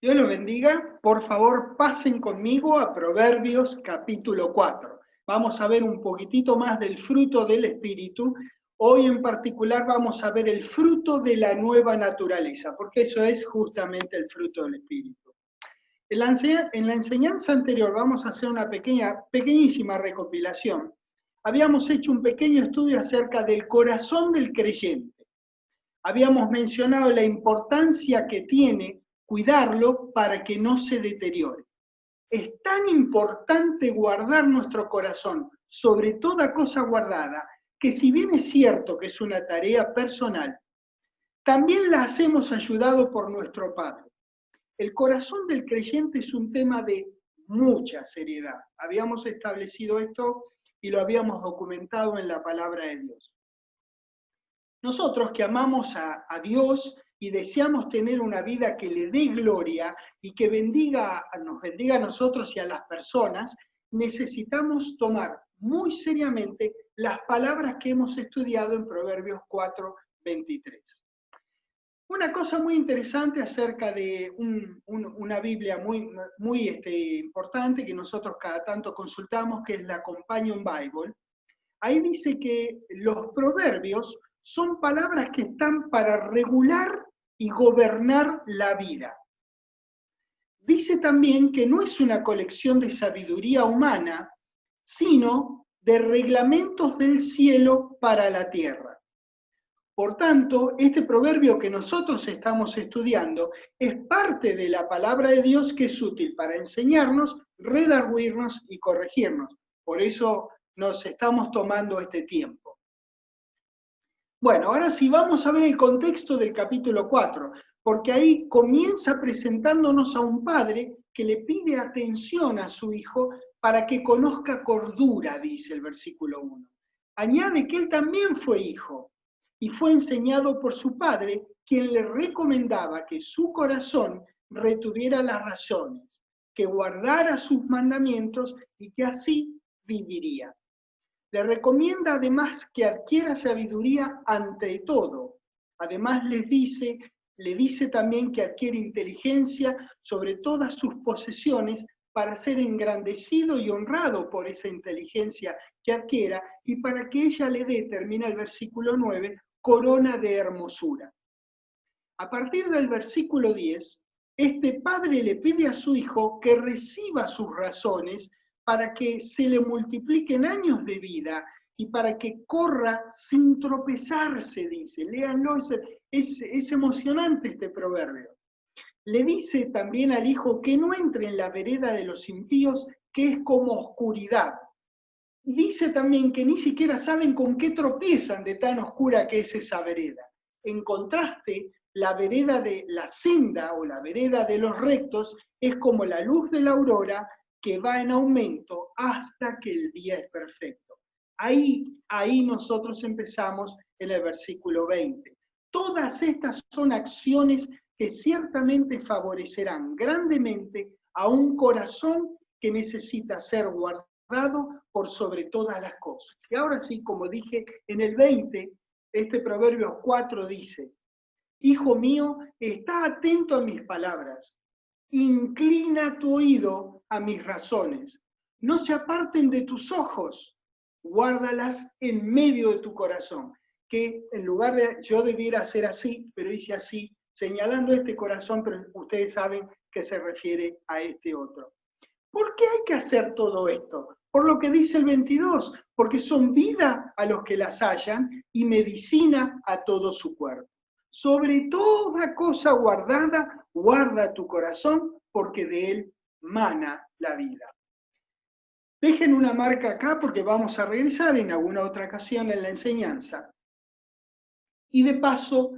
Dios los bendiga. Por favor, pasen conmigo a Proverbios capítulo 4. Vamos a ver un poquitito más del fruto del Espíritu. Hoy en particular vamos a ver el fruto de la nueva naturaleza, porque eso es justamente el fruto del Espíritu. En la enseñanza anterior vamos a hacer una pequeñísima recopilación. Habíamos hecho un pequeño estudio acerca del corazón del creyente. Habíamos mencionado la importancia que tiene cuidarlo para que no se deteriore. Es tan importante guardar nuestro corazón sobre toda cosa guardada, que si bien es cierto que es una tarea personal, también la hacemos ayudado por nuestro Padre. El corazón del creyente es un tema de mucha seriedad. Habíamos establecido esto y lo habíamos documentado en la palabra de Dios. Nosotros que amamos a Dios y deseamos tener una vida que le dé gloria y que nos bendiga a nosotros y a las personas, necesitamos tomar muy seriamente las palabras que hemos estudiado en Proverbios 4:23. Una cosa muy interesante acerca de una Biblia muy importante que nosotros cada tanto consultamos, que es la Companion Bible. Ahí dice que los proverbios son palabras que están para regular y gobernar la vida. Dice también que no es una colección de sabiduría humana, sino de reglamentos del cielo para la tierra. Por tanto, este proverbio que nosotros estamos estudiando es parte de la palabra de Dios que es útil para enseñarnos, redarguirnos y corregirnos. Por eso nos estamos tomando este tiempo. Bueno, ahora sí vamos a ver el contexto del capítulo 4, porque ahí comienza presentándonos a un padre que le pide atención a su hijo para que conozca cordura, dice el versículo 1. Añade que él también fue hijo y fue enseñado por su padre, quien le recomendaba que su corazón retuviera las razones, que guardara sus mandamientos y que así viviría. Le recomienda además que adquiera sabiduría ante todo. Además le dice también que adquiere inteligencia sobre todas sus posesiones para ser engrandecido y honrado por esa inteligencia que adquiera y para que ella le dé, termina el versículo 9, corona de hermosura. A partir del versículo 10, este padre le pide a su hijo que reciba sus razones para que se le multipliquen años de vida y para que corra sin tropezarse, dice. Léanlo, es emocionante este proverbio. Le dice también al hijo que no entre en la vereda de los impíos, que es como oscuridad. Y dice también que ni siquiera saben con qué tropiezan de tan oscura que es esa vereda. En contraste, la vereda de la senda o la vereda de los rectos es como la luz de la aurora que va en aumento hasta que el día es perfecto. Ahí nosotros empezamos en el versículo 20. Todas estas son acciones que ciertamente favorecerán grandemente a un corazón que necesita ser guardado por sobre todas las cosas. Y ahora sí, como dije, en el 20, este Proverbio 4 dice: Hijo mío, está atento a mis palabras, inclina tu oído a mis razones, no se aparten de tus ojos, guárdalas en medio de tu corazón. Que en lugar de yo debiera hacer así, pero hice así, señalando este corazón, pero ustedes saben que se refiere a este otro. ¿Por qué hay que hacer todo esto? Por lo que dice el 22, porque son vida a los que las hallan y medicina a todo su cuerpo. Sobre toda cosa guardada, guarda tu corazón, porque de él mana la vida. Dejen una marca acá porque vamos a regresar en alguna otra ocasión en la enseñanza. Y de paso,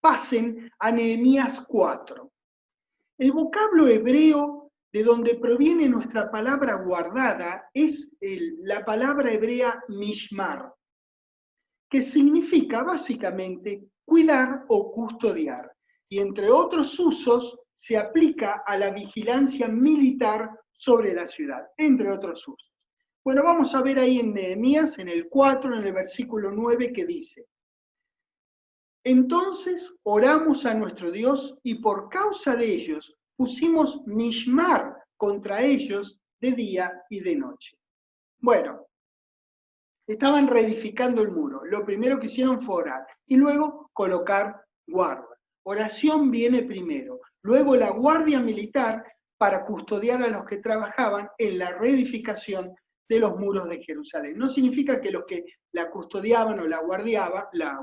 pasen a Nehemías 4. El vocablo hebreo de donde proviene nuestra palabra guardada es la palabra hebrea mishmar, que significa básicamente cuidar o custodiar, y entre otros usos se aplica a la vigilancia militar sobre la ciudad, entre otros usos. Bueno, vamos a ver ahí en Nehemías, en el 4, en el versículo 9, que dice: Entonces oramos a nuestro Dios y por causa de ellos pusimos mishmar contra ellos de día y de noche. Bueno, estaban reedificando el muro. Lo primero que hicieron fue orar y luego colocar guarda. Oración viene primero, luego la guardia militar para custodiar a los que trabajaban en la reedificación de los muros de Jerusalén. No significa que los que la custodiaban o la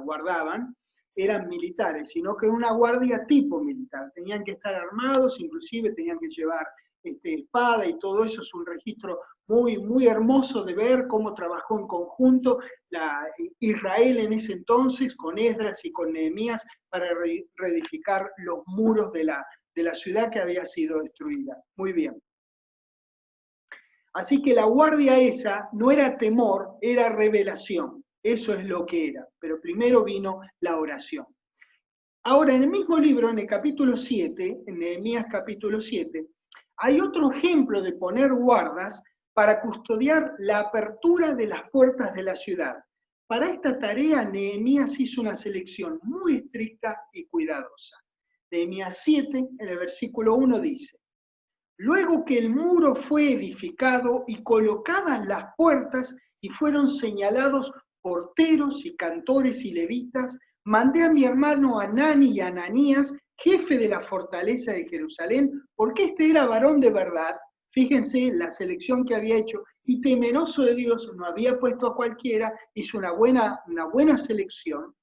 guardaban eran militares, sino que una guardia tipo militar. Tenían que estar armados, inclusive tenían que llevar espada y todo eso. Es un registro muy, muy hermoso de ver cómo trabajó en conjunto Israel en ese entonces con Esdras y con Nehemías para reedificar los muros de la ciudad que había sido destruida. Muy bien. Así que la guardia esa no era temor, era revelación. Eso es lo que era. Pero primero vino la oración. Ahora, en el mismo libro, en el capítulo 7, en Nehemías capítulo 7, hay otro ejemplo de poner guardas para custodiar la apertura de las puertas de la ciudad. Para esta tarea, Nehemías hizo una selección muy estricta y cuidadosa. Nehemías 7, en el versículo 1 dice: luego que el muro fue edificado y colocadas las puertas y fueron señalados porteros y cantores y levitas, mandé a mi hermano Anani y Ananías, jefe de la fortaleza de Jerusalén, porque este era varón de verdad. Fíjense la selección que había hecho, y temeroso de Dios, no había puesto a cualquiera, hizo una buena selección.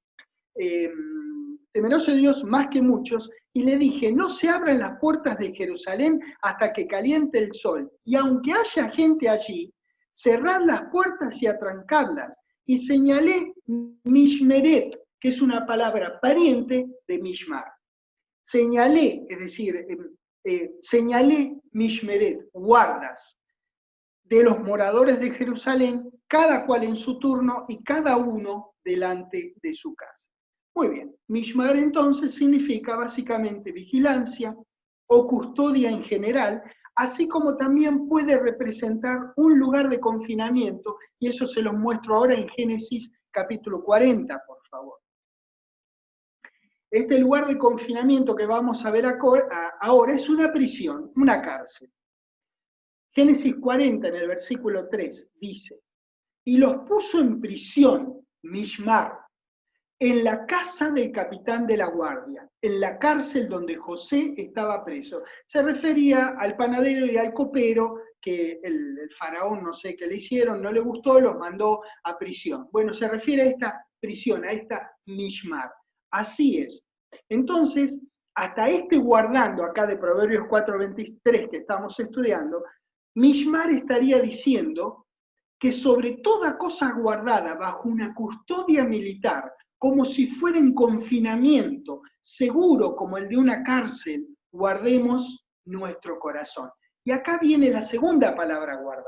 Temeroso de Dios más que muchos, y le dije: no se abran las puertas de Jerusalén hasta que caliente el sol, y aunque haya gente allí, cerrar las puertas y atrancarlas. Y señalé Mishmeret, que es una palabra pariente de Mishmar. Señalé, es decir, señalé Mishmeret, guardas de los moradores de Jerusalén, cada cual en su turno y cada uno delante de su casa. Muy bien, Mishmar entonces significa básicamente vigilancia o custodia en general, así como también puede representar un lugar de confinamiento, y eso se los muestro ahora en Génesis capítulo 40, por favor. Este lugar de confinamiento que vamos a ver ahora es una prisión, una cárcel. Génesis 40, en el versículo 3, dice: y los puso en prisión, Mishmar, en la casa del capitán de la guardia, en la cárcel donde José estaba preso. Se refería al panadero y al copero que el faraón, no sé qué le hicieron, no le gustó, los mandó a prisión. Bueno, se refiere a esta prisión, a esta Mishmar. Así es. Entonces, hasta este guardando acá de Proverbios 4:23 que estamos estudiando, Mishmar estaría diciendo que sobre toda cosa guardada bajo una custodia militar, como si fuera en confinamiento, seguro como el de una cárcel, guardemos nuestro corazón. Y acá viene la segunda palabra guardar.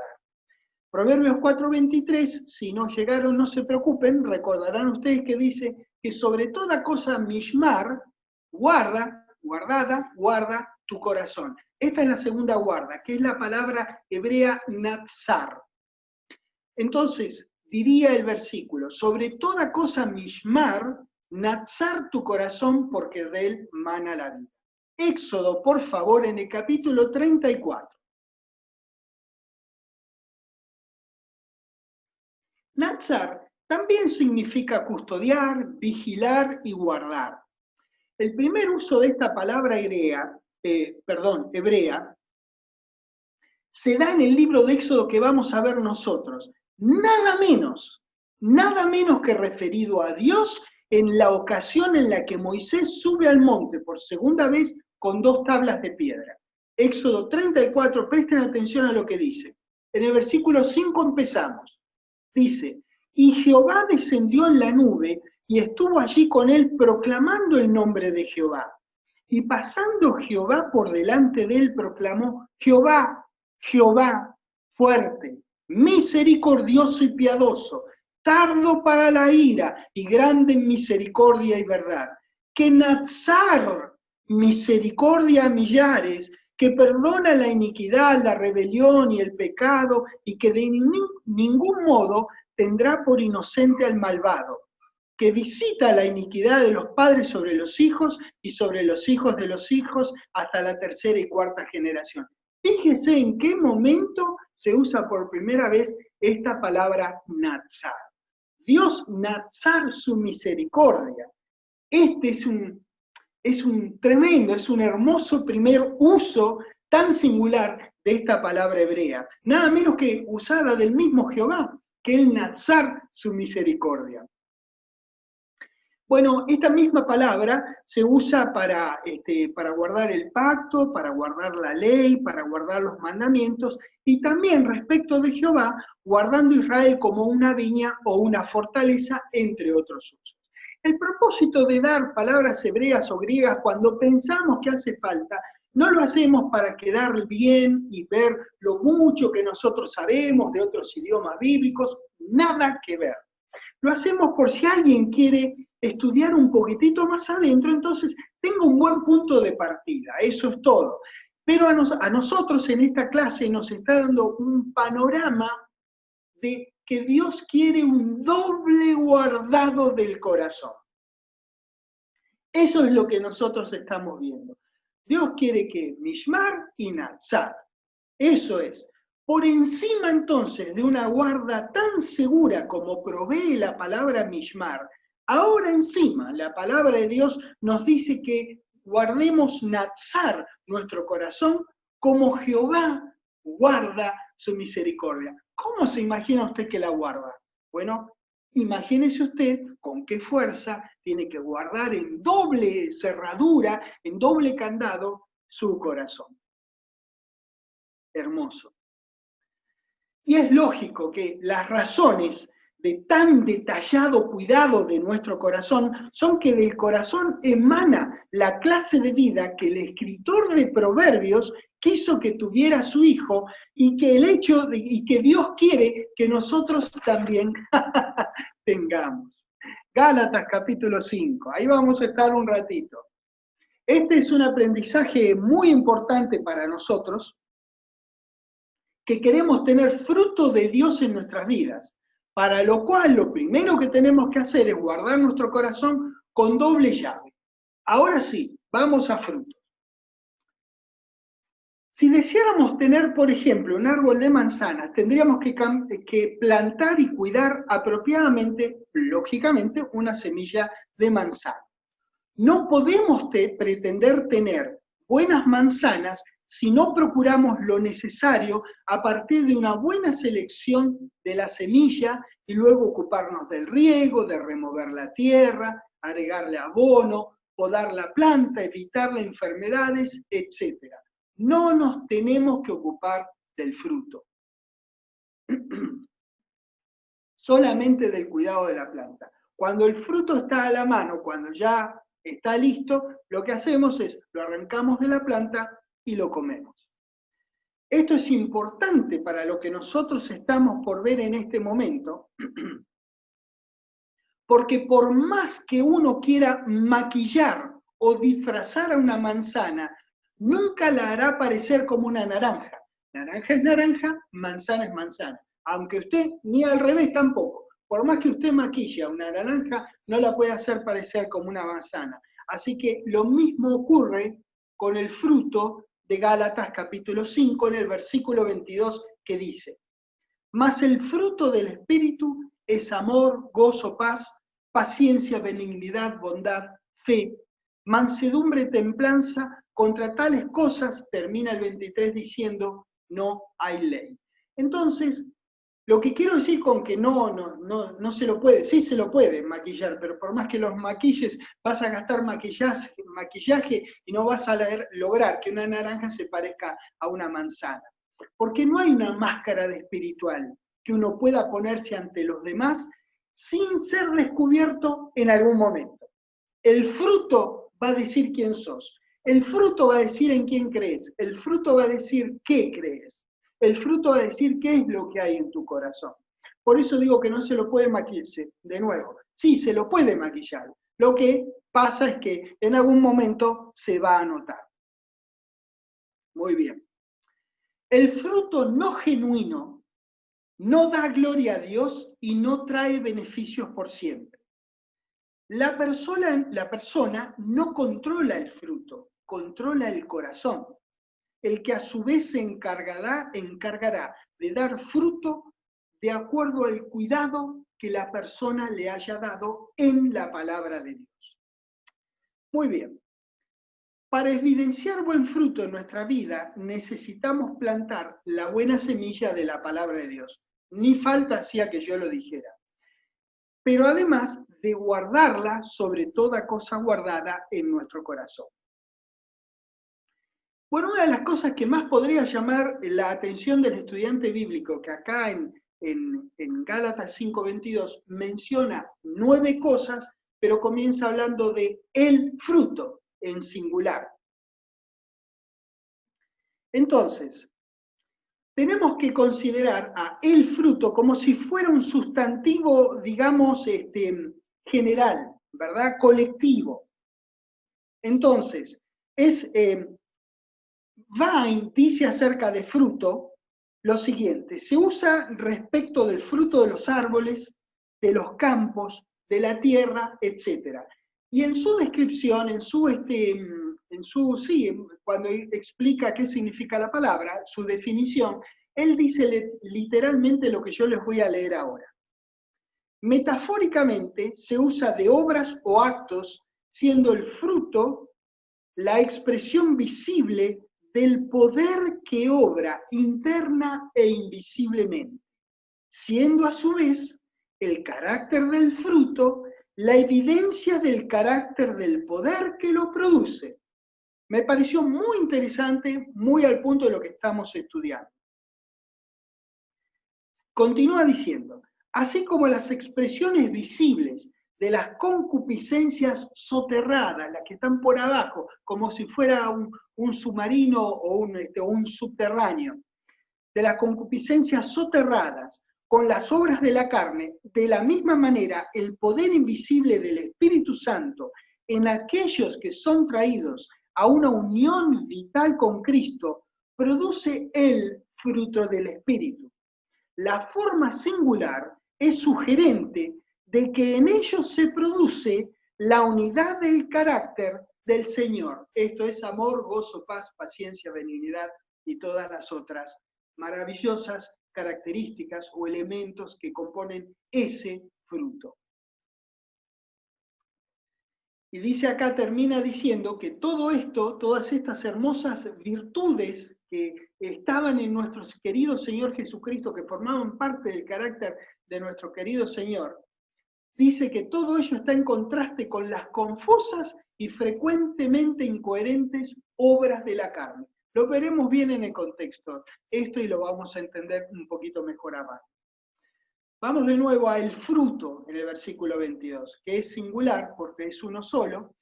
Proverbios 4:23, si no llegaron, no se preocupen, recordarán ustedes que dice que sobre toda cosa Mishmar, guarda tu corazón. Esta es la segunda guarda, que es la palabra hebrea natzar. Entonces, diría el versículo: sobre toda cosa Mishmar, natzar tu corazón, porque de él mana la vida. Éxodo, por favor, en el capítulo 34. Natzar también significa custodiar, vigilar y guardar. El primer uso de esta palabra hebrea, se da en el libro de Éxodo que vamos a ver nosotros. Nada menos que referido a Dios en la ocasión en la que Moisés sube al monte por segunda vez con 2 tablas de piedra. Éxodo 34, presten atención a lo que dice. En el versículo 5 empezamos. Dice: y Jehová descendió en la nube y estuvo allí con él proclamando el nombre de Jehová. Y pasando Jehová por delante de él proclamó: Jehová, Jehová, fuerte, misericordioso y piadoso, tardo para la ira y grande en misericordia y verdad, que natzar misericordia a millares, que perdona la iniquidad, la rebelión y el pecado, y que de ningún modo tendrá por inocente al malvado. que visita la iniquidad de los padres sobre los hijos y sobre los hijos de los hijos hasta la tercera y cuarta generación. Fíjese en qué momento se usa por primera vez esta palabra natsar. Dios natsar su misericordia. Este es un tremendo, es un hermoso primer uso tan singular de esta palabra hebrea, nada menos que usada del mismo Jehová, que el natsar su misericordia. Bueno, esta misma palabra se usa para guardar el pacto, para guardar la ley, para guardar los mandamientos, y también respecto de Jehová, guardando Israel como una viña o una fortaleza, entre otros usos. El propósito de dar palabras hebreas o griegas cuando pensamos que hace falta, no lo hacemos para quedar bien y ver lo mucho que nosotros sabemos de otros idiomas bíblicos, nada que ver. Lo hacemos por si alguien quiere estudiar un poquitito más adentro, entonces tengo un buen punto de partida, eso es todo. Pero a nosotros en esta clase nos está dando un panorama de que Dios quiere un doble guardado del corazón. Eso es lo que nosotros estamos viendo. Dios quiere que Mishmar y Natsar, eso es. Por encima entonces de una guarda tan segura como provee la palabra Mishmar, ahora encima la palabra de Dios nos dice que guardemos Natsar, nuestro corazón, como Jehová guarda su misericordia. ¿Cómo se imagina usted que la guarda? Bueno, imagínese usted con qué fuerza tiene que guardar en doble cerradura, en doble candado, su corazón. Hermoso. Y es lógico que las razones de tan detallado cuidado de nuestro corazón son que del corazón emana la clase de vida que el escritor de Proverbios quiso que tuviera su hijo y que Dios quiere que nosotros también tengamos. Gálatas capítulo 5, ahí vamos a estar un ratito. Este es un aprendizaje muy importante para nosotros, que queremos tener fruto de Dios en nuestras vidas, para lo cual lo primero que tenemos que hacer es guardar nuestro corazón con doble llave. Ahora sí, vamos a frutos. Si deseáramos tener, por ejemplo, un árbol de manzanas, tendríamos que plantar y cuidar apropiadamente, lógicamente, una semilla de manzana. No podemos pretender tener buenas manzanas si no procuramos lo necesario a partir de una buena selección de la semilla y luego ocuparnos del riego, de remover la tierra, agregarle abono, podar la planta, evitarle enfermedades, etc. No nos tenemos que ocupar del fruto, solamente del cuidado de la planta. Cuando el fruto está a la mano, cuando ya está listo, lo que hacemos es lo arrancamos de la planta y lo comemos. Esto es importante para lo que nosotros estamos por ver en este momento, porque por más que uno quiera maquillar o disfrazar a una manzana, nunca la hará parecer como una naranja. Naranja es naranja, manzana es manzana. Aunque usted, ni al revés tampoco, por más que usted maquille a una naranja, no la puede hacer parecer como una manzana. Así que lo mismo ocurre con el fruto de Gálatas capítulo 5 en el versículo 22 que dice: mas el fruto del Espíritu es amor, gozo, paz, paciencia, benignidad, bondad, fe, mansedumbre, templanza. Contra tales cosas, termina el 23 diciendo, no hay ley. Entonces, lo que quiero decir con que no se lo puede, sí se lo puede maquillar, pero por más que los maquilles, vas a gastar maquillaje y no vas a lograr que una naranja se parezca a una manzana. Porque no hay una máscara de espiritual que uno pueda ponerse ante los demás sin ser descubierto en algún momento. El fruto va a decir quién sos. El fruto va a decir en quién crees. El fruto va a decir qué crees. El fruto va a decir qué es lo que hay en tu corazón. Por eso digo que no se lo puede maquillarse. De nuevo, sí se lo puede maquillar. Lo que pasa es que en algún momento se va a notar. Muy bien. El fruto no genuino no da gloria a Dios y no trae beneficios por siempre. La persona no controla el fruto, controla el corazón, el que a su vez se encargará de dar fruto de acuerdo al cuidado que la persona le haya dado en la palabra de Dios. Muy bien. Para evidenciar buen fruto en nuestra vida, necesitamos plantar la buena semilla de la palabra de Dios. Ni falta hacía que yo lo dijera. Pero además de guardarla sobre toda cosa guardada en nuestro corazón. Bueno, una de las cosas que más podría llamar la atención del estudiante bíblico, que acá en Gálatas 5:22 menciona 9 cosas, pero comienza hablando de el fruto en singular. Entonces, tenemos que considerar a el fruto como si fuera un sustantivo, digamos, general, ¿verdad? Colectivo. Entonces, dice acerca de fruto lo siguiente: se usa respecto del fruto de los árboles, de los campos, de la tierra, etc. Y en su descripción, cuando explica qué significa la palabra, su definición, él dice literalmente lo que yo les voy a leer ahora. Metafóricamente se usa de obras o actos, siendo el fruto la expresión visible del poder que obra interna e invisiblemente, siendo a su vez el carácter del fruto la evidencia del carácter del poder que lo produce. Me pareció muy interesante, muy al punto de lo que estamos estudiando. Continúa diciendo, así como las expresiones visibles de las concupiscencias soterradas, las que están por abajo, como si fuera un submarino o un subterráneo, de las concupiscencias soterradas con las obras de la carne, de la misma manera el poder invisible del Espíritu Santo en aquellos que son traídos a una unión vital con Cristo, produce el fruto del Espíritu. La forma singular es sugerente de que en ellos se produce la unidad del carácter del Señor. Esto es amor, gozo, paz, paciencia, benignidad y todas las otras maravillosas características o elementos que componen ese fruto. Y dice acá, termina diciendo que todo esto, todas estas hermosas virtudes que estaban en nuestro querido Señor Jesucristo, que formaban parte del carácter de nuestro querido Señor, dice que todo ello está en contraste con las confusas y frecuentemente incoherentes obras de la carne. Lo veremos bien en el contexto, esto, y lo vamos a entender un poquito mejor abajo. Vamos de nuevo al fruto en el versículo 22, que es singular porque es uno solo,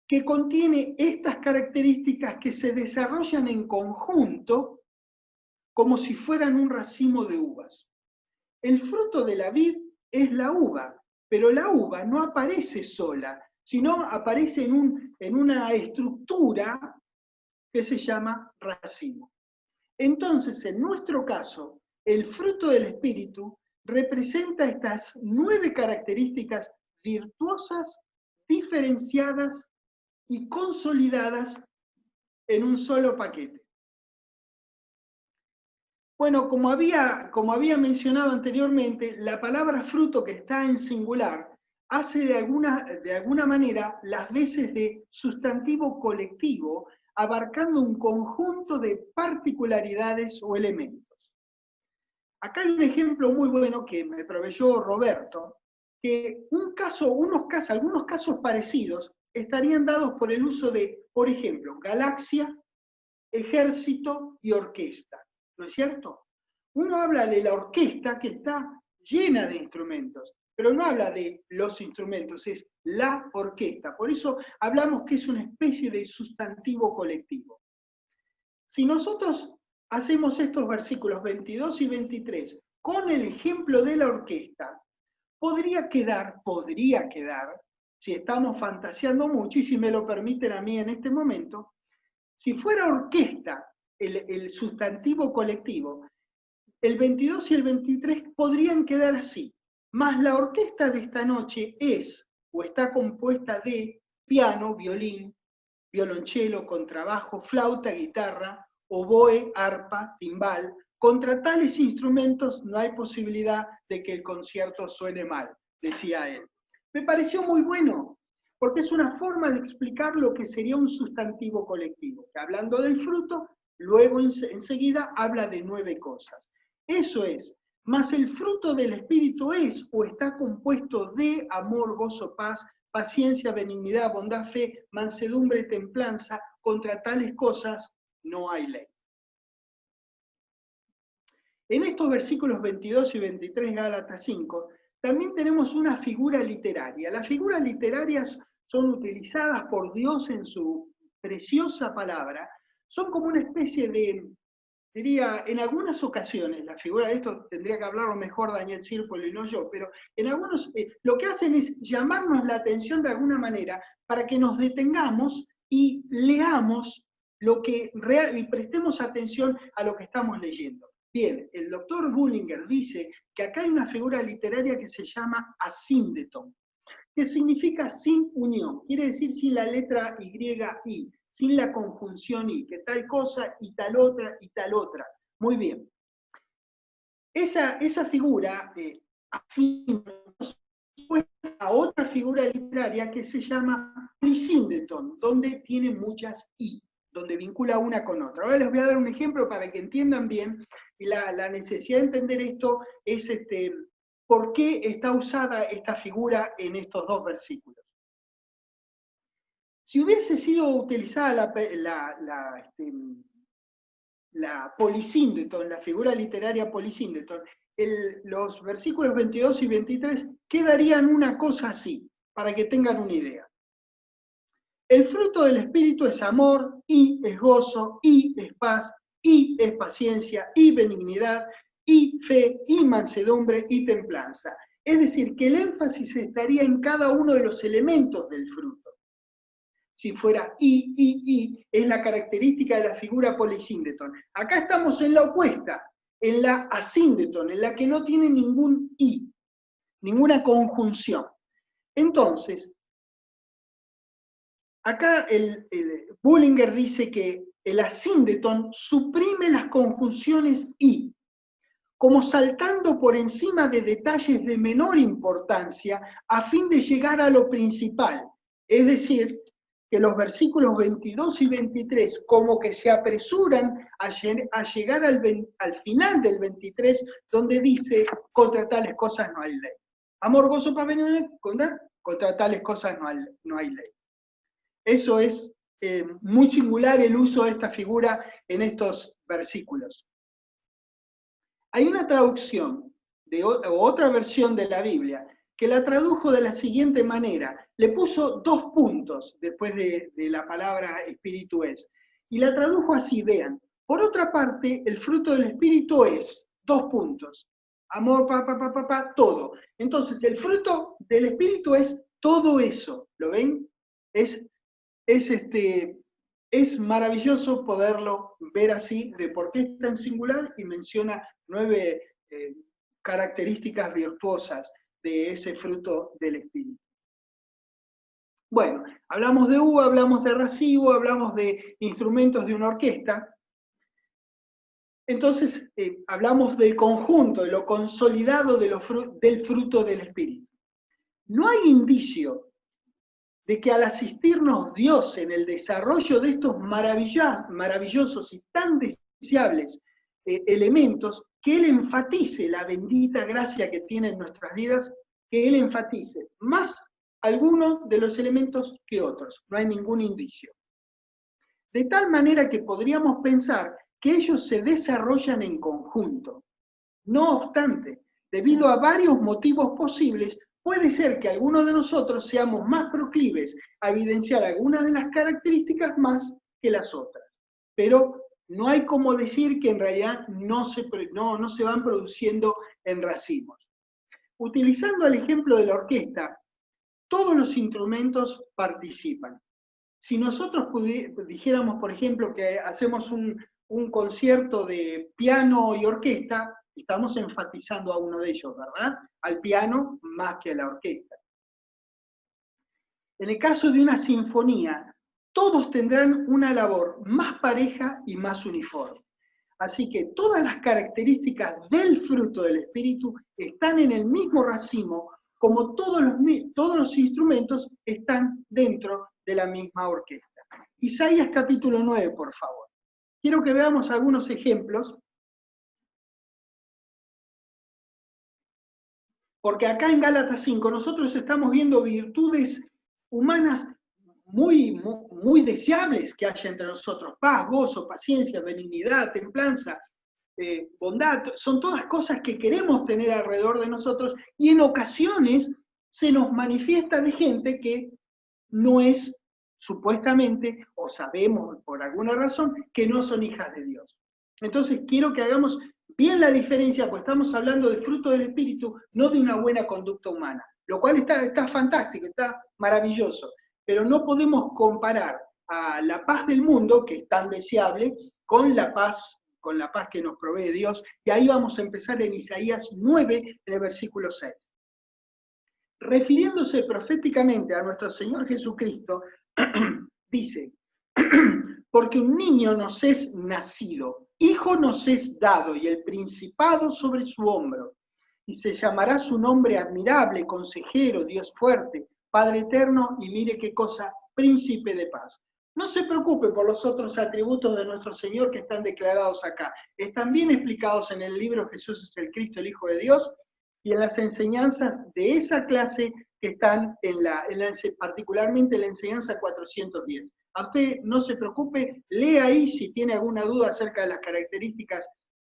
que contiene estas características que se desarrollan en conjunto como si fueran un racimo de uvas. El fruto de la vid es la uva, pero la uva no aparece sola, sino aparece en una estructura que se llama racimo. Entonces, en nuestro caso, el fruto del Espíritu representa estas 9 características virtuosas, diferenciadas y consolidadas en un solo paquete. Bueno, como había mencionado anteriormente, la palabra fruto, que está en singular, hace de alguna manera las veces de sustantivo colectivo, abarcando un conjunto de particularidades o elementos. Acá hay un ejemplo muy bueno que me proveyó Roberto, que algunos casos parecidos estarían dados por el uso de, por ejemplo, galaxia, ejército y orquesta, ¿no es cierto? Uno habla de la orquesta que está llena de instrumentos, pero no habla de los instrumentos, es la orquesta. Por eso hablamos que es una especie de sustantivo colectivo. Si nosotros hacemos estos versículos 22 y 23 con el ejemplo de la orquesta, podría quedar, si estamos fantaseando mucho, y si me lo permiten a mí en este momento, si fuera orquesta el sustantivo colectivo, el 22 y el 23 podrían quedar así. Mas la orquesta de esta noche es o está compuesta de piano, violín, violonchelo, contrabajo, flauta, guitarra, oboe, arpa, timbal. Contra tales instrumentos no hay posibilidad de que el concierto suene mal, decía él. Me pareció muy bueno, porque es una forma de explicar lo que sería un sustantivo colectivo, que hablando del fruto, luego enseguida habla de 9 cosas. Eso es, mas el fruto del Espíritu es o está compuesto de amor, gozo, paz, paciencia, benignidad, bondad, fe, mansedumbre, templanza. Contra tales cosas no hay ley. En estos versículos 22 y 23, Gálatas 5, también tenemos una figura literaria. Las figuras literarias son utilizadas por Dios en su preciosa palabra. Son como una especie de, diría, en algunas ocasiones, la figura de esto tendría que hablarlo mejor Daniel Sirpolo y no yo, pero en algunos, lo que hacen es llamarnos la atención de alguna manera para que nos detengamos y leamos lo que y prestemos atención a lo que estamos leyendo. Bien, el doctor Bullinger dice que acá hay una figura literaria que se llama asíndeton, que significa sin unión, quiere decir sin la letra Y, sin la conjunción Y, que tal cosa y tal otra y tal otra. Muy bien. Esa figura, así, a otra figura literaria que se llama polisíndeton, donde tiene muchas I, donde vincula una con otra. Ahora les voy a dar un ejemplo para que entiendan bien, y la necesidad de entender esto es por qué está usada esta figura en estos dos versículos. Si hubiese sido utilizada la polisíndeton, la figura literaria polisíndeton, los versículos 22 y 23 quedarían una cosa así, para que tengan una idea. El fruto del Espíritu es amor, y es gozo, y es paz, y es paciencia, y benignidad, y fe, y mansedumbre, y templanza. Es decir, que el énfasis estaría en cada uno de los elementos del fruto. Si fuera I, es la característica de la figura polisíndeton. Acá estamos en la opuesta, en la asíndeton, en la que no tiene ningún I, ninguna conjunción. Entonces, acá el Bullinger dice que el asíndeton suprime las conjunciones I, como saltando por encima de detalles de menor importancia a fin de llegar a lo principal, es decir, que los versículos 22 y 23 como que se apresuran a llegar al final del 23, donde dice, contra tales cosas no hay ley. Amor, gozo, paz, benignidad, contra tales cosas no hay ley. Eso es muy singular el uso de esta figura en estos versículos. Hay una traducción de otra versión de la Biblia que la tradujo de la siguiente manera. Le puso 2 puntos después de la palabra espíritu es. Y la tradujo así, vean. Por otra parte, el fruto del espíritu es 2 puntos. Amor, todo. Entonces, el fruto del espíritu es todo eso. ¿Lo ven? Es maravilloso poderlo ver así, de por qué es tan singular, y menciona 9 características virtuosas de ese fruto del Espíritu. Bueno, hablamos de uva, hablamos de racimo, hablamos de instrumentos de una orquesta. Entonces, hablamos del conjunto, de lo consolidado del fruto del Espíritu. No hay indicio de que al asistirnos Dios en el desarrollo de estos maravillosos y tan deseables elementos, que Él enfatice la bendita gracia que tiene en nuestras vidas, que Él enfatice más algunos de los elementos que otros. No hay ningún indicio. De tal manera que podríamos pensar que ellos se desarrollan en conjunto. No obstante, debido a varios motivos posibles, puede ser que algunos de nosotros seamos más proclives a evidenciar algunas de las características más que las otras. Pero no hay como decir que en realidad no se van produciendo en racimos. Utilizando el ejemplo de la orquesta, todos los instrumentos participan. Si nosotros dijéramos, por ejemplo, que hacemos un concierto de piano y orquesta, estamos enfatizando a uno de ellos, ¿verdad? Al piano más que a la orquesta. En el caso de una sinfonía, todos tendrán una labor más pareja y más uniforme. Así que todas las características del fruto del Espíritu están en el mismo racimo, como todos los instrumentos están dentro de la misma orquesta. Isaías capítulo 9, por favor. Quiero que veamos algunos ejemplos, porque acá en Gálatas 5 nosotros estamos viendo virtudes humanas muy deseables que haya entre nosotros: paz, gozo, paciencia, benignidad, templanza, bondad. Son todas cosas que queremos tener alrededor de nosotros, y en ocasiones se nos manifiesta de gente que no es, supuestamente, o sabemos por alguna razón, que no son hijas de Dios. Entonces quiero que hagamos bien la diferencia, pues estamos hablando de fruto del Espíritu, no de una buena conducta humana, lo cual está fantástico, está maravilloso, pero no podemos comparar a la paz del mundo, que es tan deseable, con la paz que nos provee Dios. Y ahí vamos a empezar en Isaías 9, en el versículo 6. Refiriéndose proféticamente a nuestro Señor Jesucristo, dice: porque un niño nos es nacido, hijo nos es dado, y el principado sobre su hombro, y se llamará su nombre admirable, consejero, Dios fuerte, Padre eterno, y mire qué cosa, príncipe de paz. No se preocupe por los otros atributos de nuestro Señor que están declarados acá. Están bien explicados en el libro Jesús es el Cristo, el Hijo de Dios, y en las enseñanzas de esa clase que están particularmente en la enseñanza 410. A usted no se preocupe, lea ahí si tiene alguna duda acerca de las características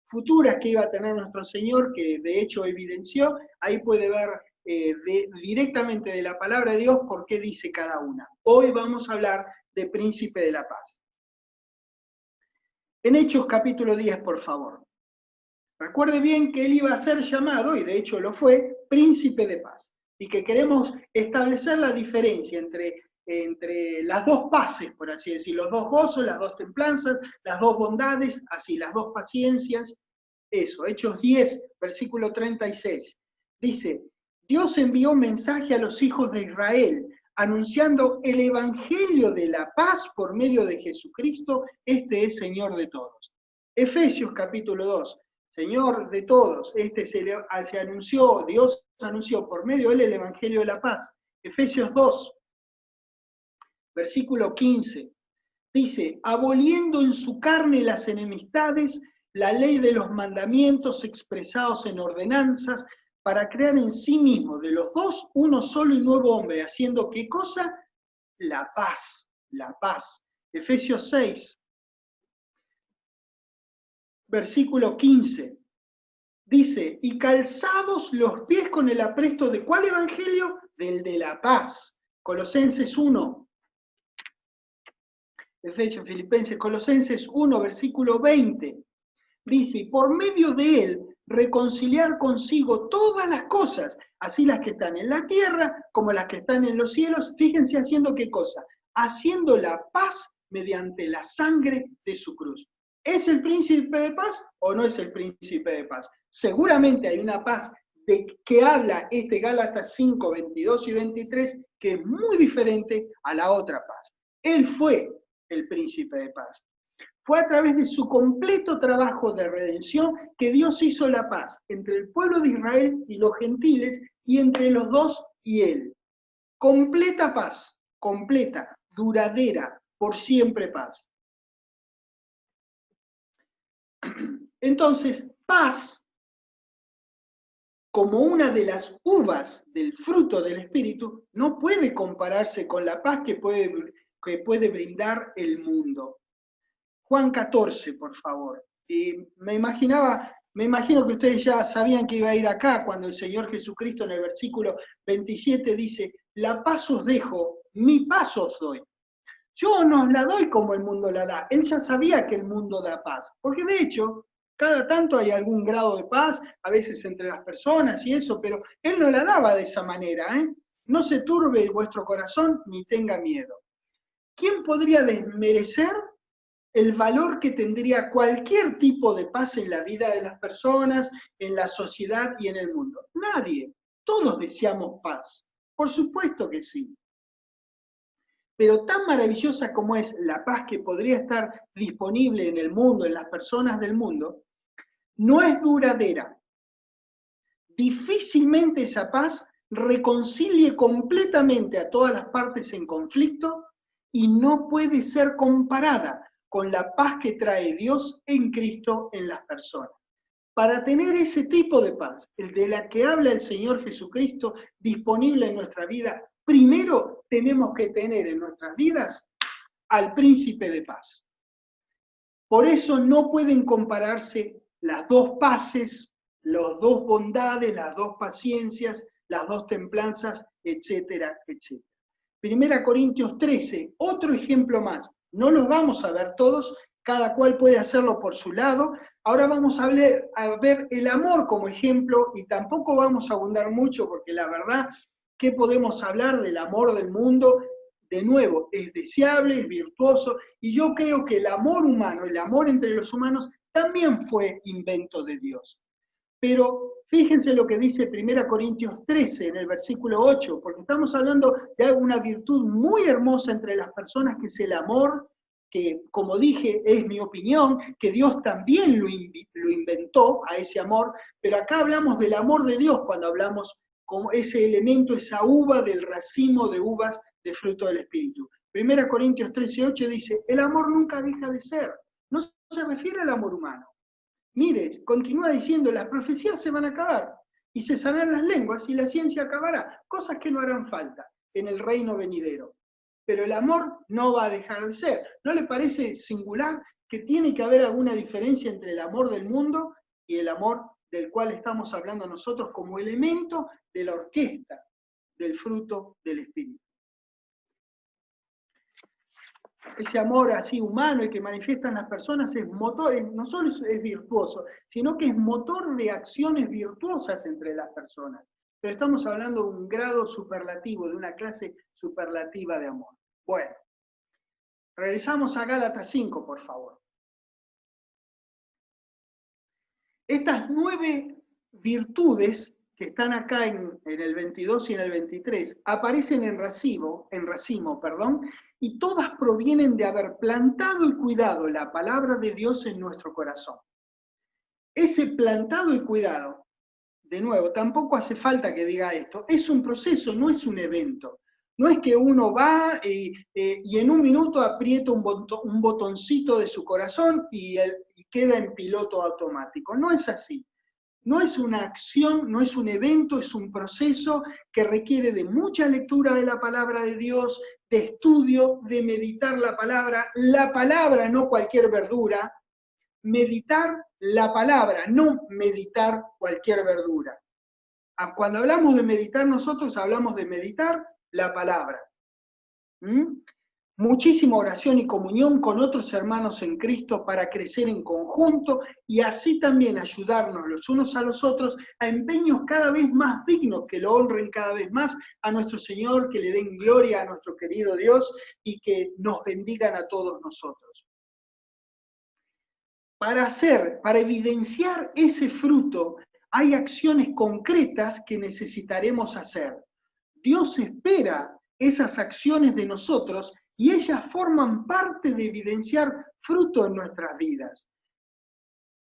futuras que iba a tener nuestro Señor, que de hecho evidenció. Ahí puede ver directamente de la palabra de Dios por qué dice cada una. Hoy vamos a hablar de príncipe de la paz. En Hechos capítulo 10, por favor. Recuerde bien que él iba a ser llamado, y de hecho lo fue, príncipe de paz. Y que queremos establecer la diferencia entre las dos paces, por así decir, los dos gozos, las dos templanzas, las dos bondades, así, las dos paciencias. Eso, Hechos 10, versículo 36. Dice: Dios envió mensaje a los hijos de Israel, anunciando el evangelio de la paz por medio de Jesucristo, este es Señor de todos. Efesios capítulo 2. Señor de todos, se anunció, Dios anunció por medio de él el evangelio de la paz. Efesios 2, versículo 15, dice: aboliendo en su carne las enemistades, la ley de los mandamientos expresados en ordenanzas, para crear en sí mismo de los dos uno solo y nuevo hombre, haciendo ¿qué cosa? La paz, la paz. Efesios 6, versículo 15, dice: y calzados los pies con el apresto ¿de cuál evangelio? Del de la paz. Colosenses 1, Efesios, Filipenses, Colosenses 1, versículo 20, dice: y por medio de él reconciliar consigo todas las cosas, así las que están en la tierra como las que están en los cielos. Fíjense haciendo qué cosa, haciendo la paz mediante la sangre de su cruz. ¿Es el príncipe de paz o no es el príncipe de paz? Seguramente hay una paz de que habla Gálatas 5, 22 y 23, que es muy diferente a la otra paz. Él fue el príncipe de paz. Fue a través de su completo trabajo de redención que Dios hizo la paz entre el pueblo de Israel y los gentiles, y entre los dos y él. Completa paz, completa, duradera, por siempre paz. Entonces, paz, como una de las uvas del fruto del Espíritu, no puede compararse con la paz que puede brindar el mundo. Juan 14, por favor. Y me imagino que ustedes ya sabían que iba a ir acá cuando el Señor Jesucristo en el versículo 27 dice: la paz os dejo, mi paz os doy. Yo no la doy como el mundo la da. Él ya sabía que el mundo da paz, porque de hecho, cada tanto hay algún grado de paz, a veces entre las personas y eso, pero él no la daba de esa manera, ¿eh? No se turbe vuestro corazón ni tenga miedo. ¿Quién podría desmerecer el valor que tendría cualquier tipo de paz en la vida de las personas, en la sociedad y en el mundo? Nadie. Todos deseamos paz. Por supuesto que sí. pero tan maravillosa como es la paz que podría estar disponible en el mundo, en las personas del mundo, no es duradera. Difícilmente esa paz reconcilie completamente a todas las partes en conflicto y no puede ser comparada con la paz que trae Dios en Cristo en las personas. Para tener ese tipo de paz, el de la que habla el Señor Jesucristo, disponible en nuestra vida, primero tenemos que tener en nuestras vidas al príncipe de paz. Por eso no pueden compararse las dos paces, las dos bondades, las dos paciencias, las dos templanzas, etcétera, etcétera. Primera Corintios 13, otro ejemplo más. No los vamos a ver todos, cada cual puede hacerlo por su lado. Ahora vamos a ver el amor como ejemplo y tampoco vamos a abundar mucho porque la verdad, ¿qué podemos hablar del amor del mundo? De nuevo, es deseable, es virtuoso, y yo creo que el amor humano, el amor entre los humanos, también fue invento de Dios. Pero fíjense lo que dice 1 Corintios 13 en el versículo 8, porque estamos hablando de una virtud muy hermosa entre las personas, que es el amor, que como dije, es mi opinión, que Dios también lo inventó a ese amor, pero acá hablamos del amor de Dios cuando hablamos como ese elemento, esa uva del racimo de uvas de fruto del Espíritu. 1 Corintios 13:8 dice, el amor nunca deja de ser. No se refiere al amor humano. Mire, continúa diciendo, las profecías se van a acabar y cesarán las lenguas y la ciencia acabará, cosas que no harán falta en el reino venidero. Pero el amor no va a dejar de ser. ¿No le parece singular que tiene que haber alguna diferencia entre el amor del mundo y el amor del cual estamos hablando nosotros como elemento de la orquesta del fruto del Espíritu? Ese amor así humano y que manifiestan las personas es motor, no solo es virtuoso, sino que es motor de acciones virtuosas entre las personas. Pero estamos hablando de un grado superlativo, de una clase superlativa de amor. Bueno, regresamos a Gálatas 5, por favor. Estas 9 virtudes que están acá en el 22 y en el 23 aparecen en racimo, y todas provienen de haber plantado y cuidado la palabra de Dios en nuestro corazón. Ese plantado y cuidado, de nuevo, tampoco hace falta que diga esto, es un proceso, no es un evento. No es que uno va y en un minuto aprieta un botoncito de su corazón y queda en piloto automático. No es así. No es una acción, no es un evento, es un proceso que requiere de mucha lectura de la palabra de Dios, de estudio, de meditar la palabra, no cualquier verdura, meditar la palabra, no meditar cualquier verdura. Cuando hablamos de meditar nosotros hablamos de meditar la palabra. Muchísima oración y comunión con otros hermanos en Cristo para crecer en conjunto y así también ayudarnos los unos a los otros a empeños cada vez más dignos que lo honren cada vez más a nuestro Señor, que le den gloria a nuestro querido Dios y que nos bendigan a todos nosotros. Para evidenciar ese fruto, hay acciones concretas que necesitaremos hacer. Dios espera esas acciones de nosotros y ellas forman parte de evidenciar fruto en nuestras vidas.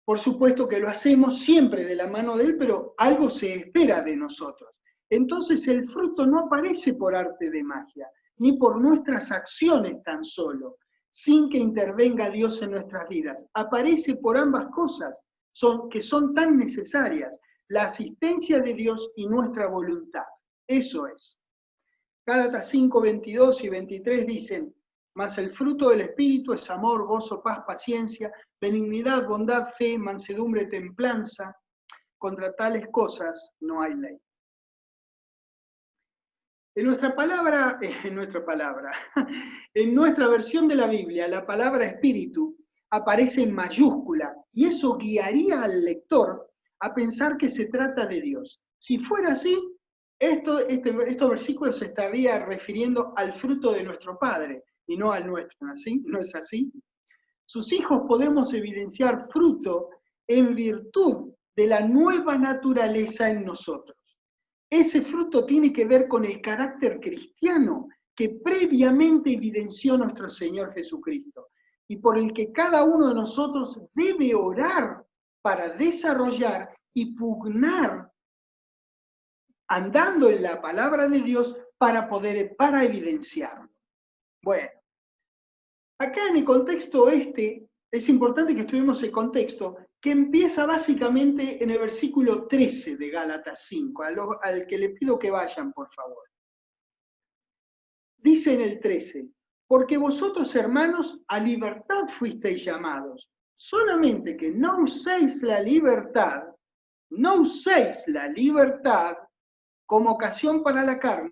Por supuesto que lo hacemos siempre de la mano de Él, pero algo se espera de nosotros. Entonces el fruto no aparece por arte de magia, ni por nuestras acciones tan solo, sin que intervenga Dios en nuestras vidas. Aparece por ambas cosas, que son tan necesarias, la asistencia de Dios y nuestra voluntad. Eso es. Gálatas 5, 22 y 23 dicen, mas el fruto del Espíritu es amor, gozo, paz, paciencia, benignidad, bondad, fe, mansedumbre, templanza. Contra tales cosas no hay ley. En nuestra versión de la Biblia, la palabra espíritu aparece en mayúscula y eso guiaría al lector a pensar que se trata de Dios. Si fuera así, estos versículos se estaría refiriendo al fruto de nuestro Padre y no al nuestro, ¿así? ¿No es así? Sus hijos podemos evidenciar fruto en virtud de la nueva naturaleza en nosotros. Ese fruto tiene que ver con el carácter cristiano que previamente evidenció nuestro Señor Jesucristo y por el que cada uno de nosotros debe orar para desarrollar y pugnar andando en la palabra de Dios para evidenciarlo. Bueno, acá en el contexto es importante que estudiemos el contexto que empieza básicamente en el versículo 13 de Gálatas 5, al que le pido que vayan, por favor. Dice en el 13, porque vosotros, hermanos, a libertad fuisteis llamados, solamente que no uséis la libertad como ocasión para la carne,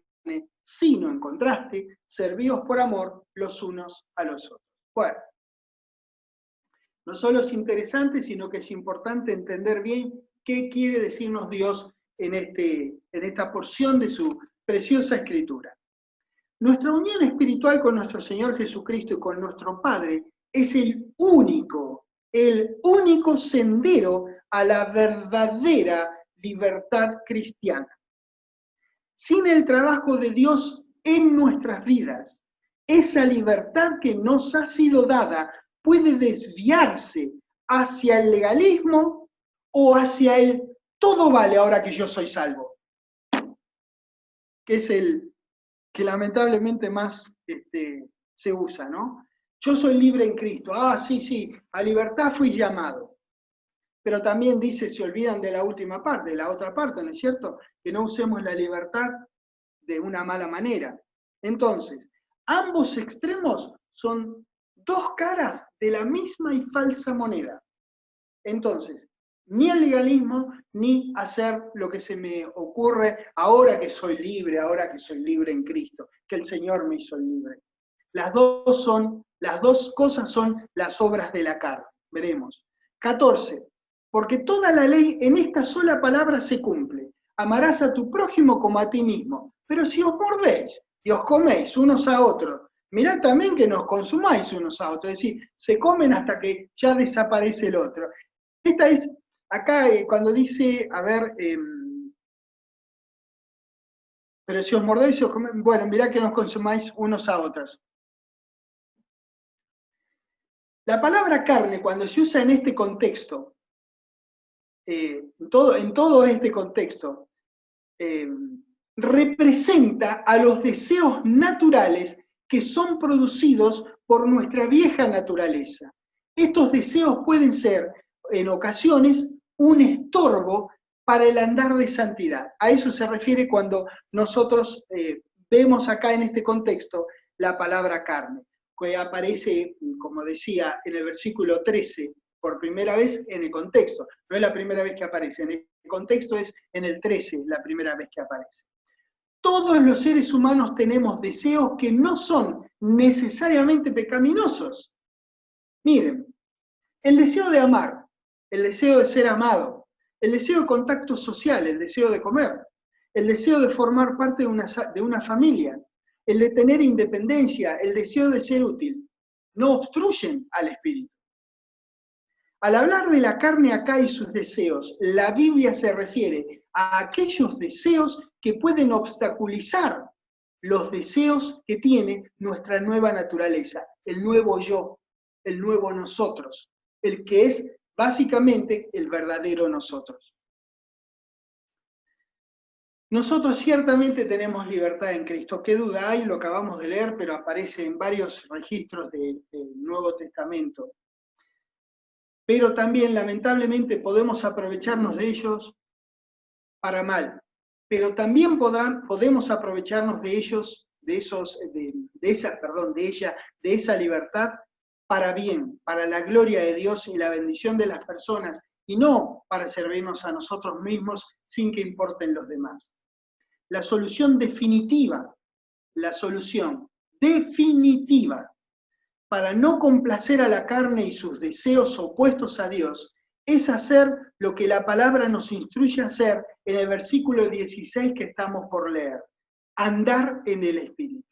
sino en contraste, servíos por amor los unos a los otros. Bueno, no solo es interesante, sino que es importante entender bien qué quiere decirnos Dios en esta porción de su preciosa escritura. Nuestra unión espiritual con nuestro Señor Jesucristo y con nuestro Padre es el único sendero a la verdadera libertad cristiana. Sin el trabajo de Dios en nuestras vidas, esa libertad que nos ha sido dada puede desviarse hacia el legalismo o hacia el todo vale ahora que yo soy salvo, que es el que lamentablemente más se usa, ¿no? Yo soy libre en Cristo. Ah, sí, a libertad fui llamado. Pero también dice, se olvidan de la última parte, de la otra parte, ¿no es cierto? Que no usemos la libertad de una mala manera. Entonces, ambos extremos son dos caras de la misma y falsa moneda. Entonces, ni el legalismo, ni hacer lo que se me ocurre ahora que soy libre en Cristo, que el Señor me hizo libre. Las dos cosas son las obras de la carne. Veremos. 14. Porque toda la ley en esta sola palabra se cumple. Amarás a tu prójimo como a ti mismo. Pero si os mordéis y os coméis unos a otros, mirad también que nos consumáis unos a otros. Es decir, se comen hasta que ya desaparece el otro. Esta es, acá cuando dice, pero si os mordéis y os coméis, bueno, mirad que nos consumáis unos a otros. La palabra carne, cuando se usa en este contexto, en todo este contexto, representa a los deseos naturales que son producidos por nuestra vieja naturaleza. Estos deseos pueden ser, en ocasiones, un estorbo para el andar de santidad. A eso se refiere cuando nosotros vemos acá en este contexto la palabra carne, que aparece, como decía, en el versículo 13, por primera vez en el contexto. No es la primera vez que aparece, en el contexto es en el 13 la primera vez que aparece. Todos los seres humanos tenemos deseos que no son necesariamente pecaminosos. Miren, el deseo de amar, el deseo de ser amado, el deseo de contacto social, el deseo de comer, el deseo de formar parte de una familia, el de tener independencia, el deseo de ser útil, no obstruyen al espíritu. Al hablar de la carne acá y sus deseos, la Biblia se refiere a aquellos deseos que pueden obstaculizar los deseos que tiene nuestra nueva naturaleza, el nuevo yo, el nuevo nosotros, el que es básicamente el verdadero nosotros. Nosotros ciertamente tenemos libertad en Cristo. ¿Qué duda hay? Lo acabamos de leer, pero aparece en varios registros del Nuevo Testamento. Pero también, lamentablemente, podemos aprovecharnos de ellos para mal. Pero también podemos aprovecharnos de ellos, de esa libertad para bien, para la gloria de Dios y la bendición de las personas, y no para servirnos a nosotros mismos sin que importen los demás. La solución definitiva para no complacer a la carne y sus deseos opuestos a Dios es hacer lo que la palabra nos instruye a hacer en el versículo 16 que estamos por leer, andar en el Espíritu.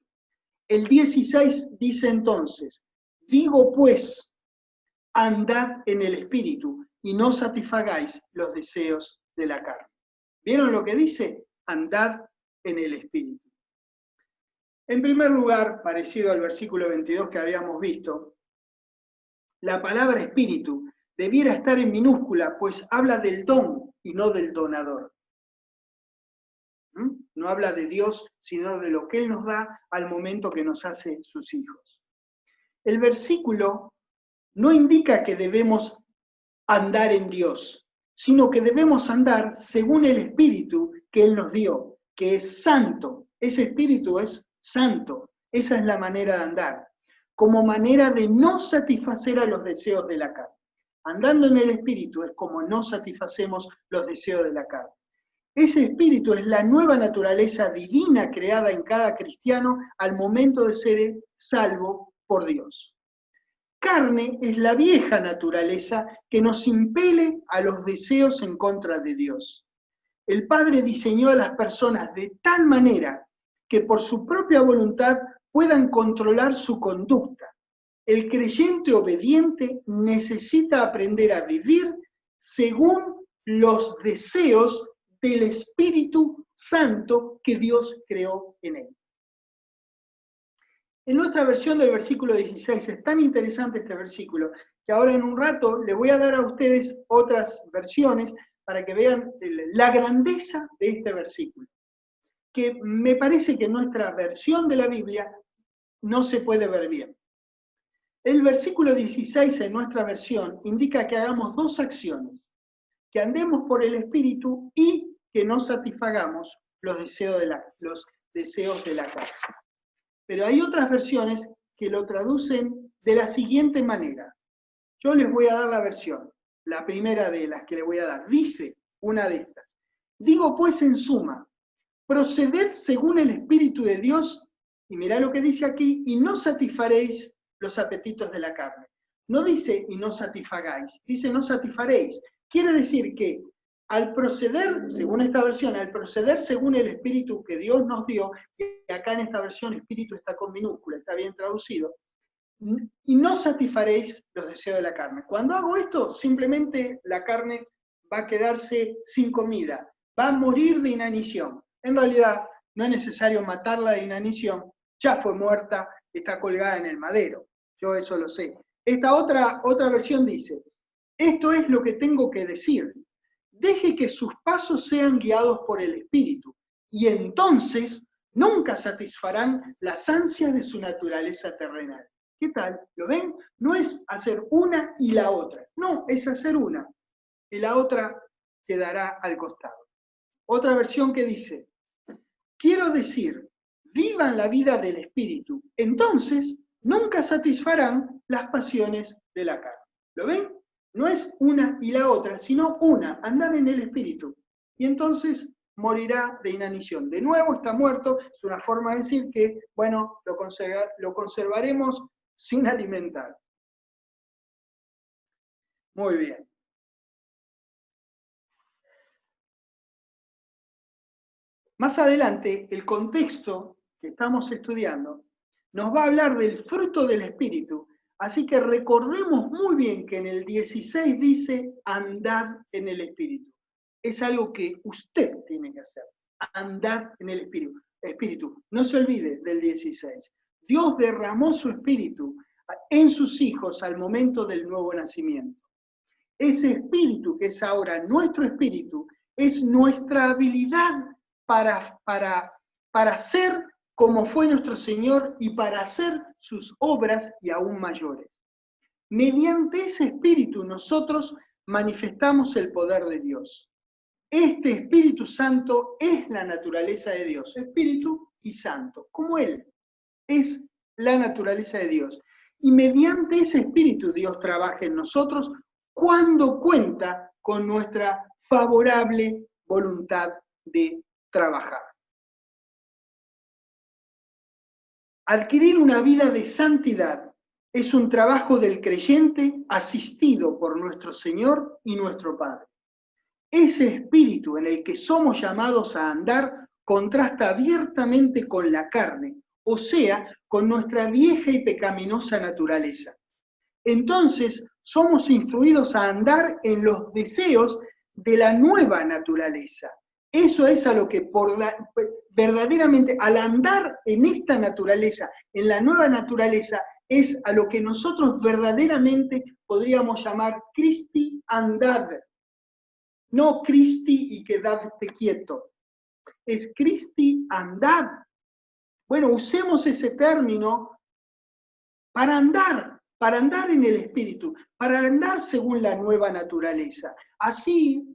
El 16 dice entonces, digo pues, andad en el Espíritu y no satisfagáis los deseos de la carne. ¿Vieron lo que dice? Andad en el Espíritu. En primer lugar, parecido al versículo 22 que habíamos visto, la palabra espíritu debiera estar en minúscula, pues habla del don y no del donador. No habla de Dios, sino de lo que Él nos da al momento que nos hace sus hijos. El versículo no indica que debemos andar en Dios, sino que debemos andar según el Espíritu que Él nos dio, que es santo. Ese Espíritu es santo. Esa es la manera de andar, como manera de no satisfacer a los deseos de la carne. Andando en el Espíritu es como no satisfacemos los deseos de la carne. Ese espíritu es la nueva naturaleza divina creada en cada cristiano al momento de ser salvo por Dios. Carne es la vieja naturaleza que nos impele a los deseos en contra de Dios. El Padre diseñó a las personas de tal manera que por su propia voluntad puedan controlar su conducta. El creyente obediente necesita aprender a vivir según los deseos del Espíritu Santo que Dios creó en él. En nuestra versión del versículo 16 es tan interesante este versículo que ahora en un rato les voy a dar a ustedes otras versiones para que vean la grandeza de este versículo, que me parece que en nuestra versión de la Biblia no se puede ver bien. El versículo 16 en nuestra versión indica que hagamos dos acciones, que andemos por el Espíritu y que no satisfagamos los deseos de la carne. Pero hay otras versiones que lo traducen de la siguiente manera. Yo les voy a dar la versión, la primera de las que les voy a dar. Dice una de estas: digo pues en suma, proceded según el Espíritu de Dios, y mirá lo que dice aquí, y no satisfaréis los apetitos de la carne. No dice y no satisfagáis, dice no satisfaréis. Quiere decir que al proceder, según esta versión, al proceder según el Espíritu que Dios nos dio, que acá en esta versión Espíritu está con minúscula, está bien traducido, y no satisfaréis los deseos de la carne. Cuando hago esto, simplemente la carne va a quedarse sin comida, va a morir de inanición. En realidad, no es necesario matarla de inanición, ya fue muerta, está colgada en el madero. Yo eso lo sé. Esta otra versión dice: esto es lo que tengo que decir. Deje que sus pasos sean guiados por el Espíritu, y entonces nunca satisfarán las ansias de su naturaleza terrenal. ¿Qué tal? ¿Lo ven? No es hacer una y la otra. No, es hacer una y la otra quedará al costado. Otra versión que dice: quiero decir, vivan la vida del Espíritu, entonces nunca satisfarán las pasiones de la carne. ¿Lo ven? No es una y la otra, sino una, andar en el Espíritu. Y entonces morirá de inanición. De nuevo está muerto, es una forma de decir que, bueno, lo conservaremos sin alimentar. Muy bien. Más adelante, el contexto que estamos estudiando nos va a hablar del fruto del Espíritu, así que recordemos muy bien que en el 16 dice andad en el Espíritu. Es algo que usted tiene que hacer, andad en el Espíritu. No se olvide del 16. Dios derramó su Espíritu en sus hijos al momento del nuevo nacimiento. Ese Espíritu, que es ahora nuestro Espíritu, es nuestra habilidad para ser como fue nuestro Señor y para hacer sus obras y aún mayores. Mediante ese Espíritu nosotros manifestamos el poder de Dios. Este Espíritu Santo es la naturaleza de Dios, Espíritu y Santo, como Él es la naturaleza de Dios. Y mediante ese Espíritu Dios trabaja en nosotros cuando cuenta con nuestra favorable voluntad de trabajar. Adquirir una vida de santidad es un trabajo del creyente asistido por nuestro Señor y nuestro Padre. Ese espíritu en el que somos llamados a andar contrasta abiertamente con la carne, o sea, con nuestra vieja y pecaminosa naturaleza. Entonces, somos instruidos a andar en los deseos de la nueva naturaleza, Eso es a lo que verdaderamente, al andar en esta naturaleza, en la nueva naturaleza, es a lo que nosotros verdaderamente podríamos llamar Christi andad. No Christi y quedarte quieto. Es Christi andad. Bueno, usemos ese término para andar en el Espíritu, para andar según la nueva naturaleza. Así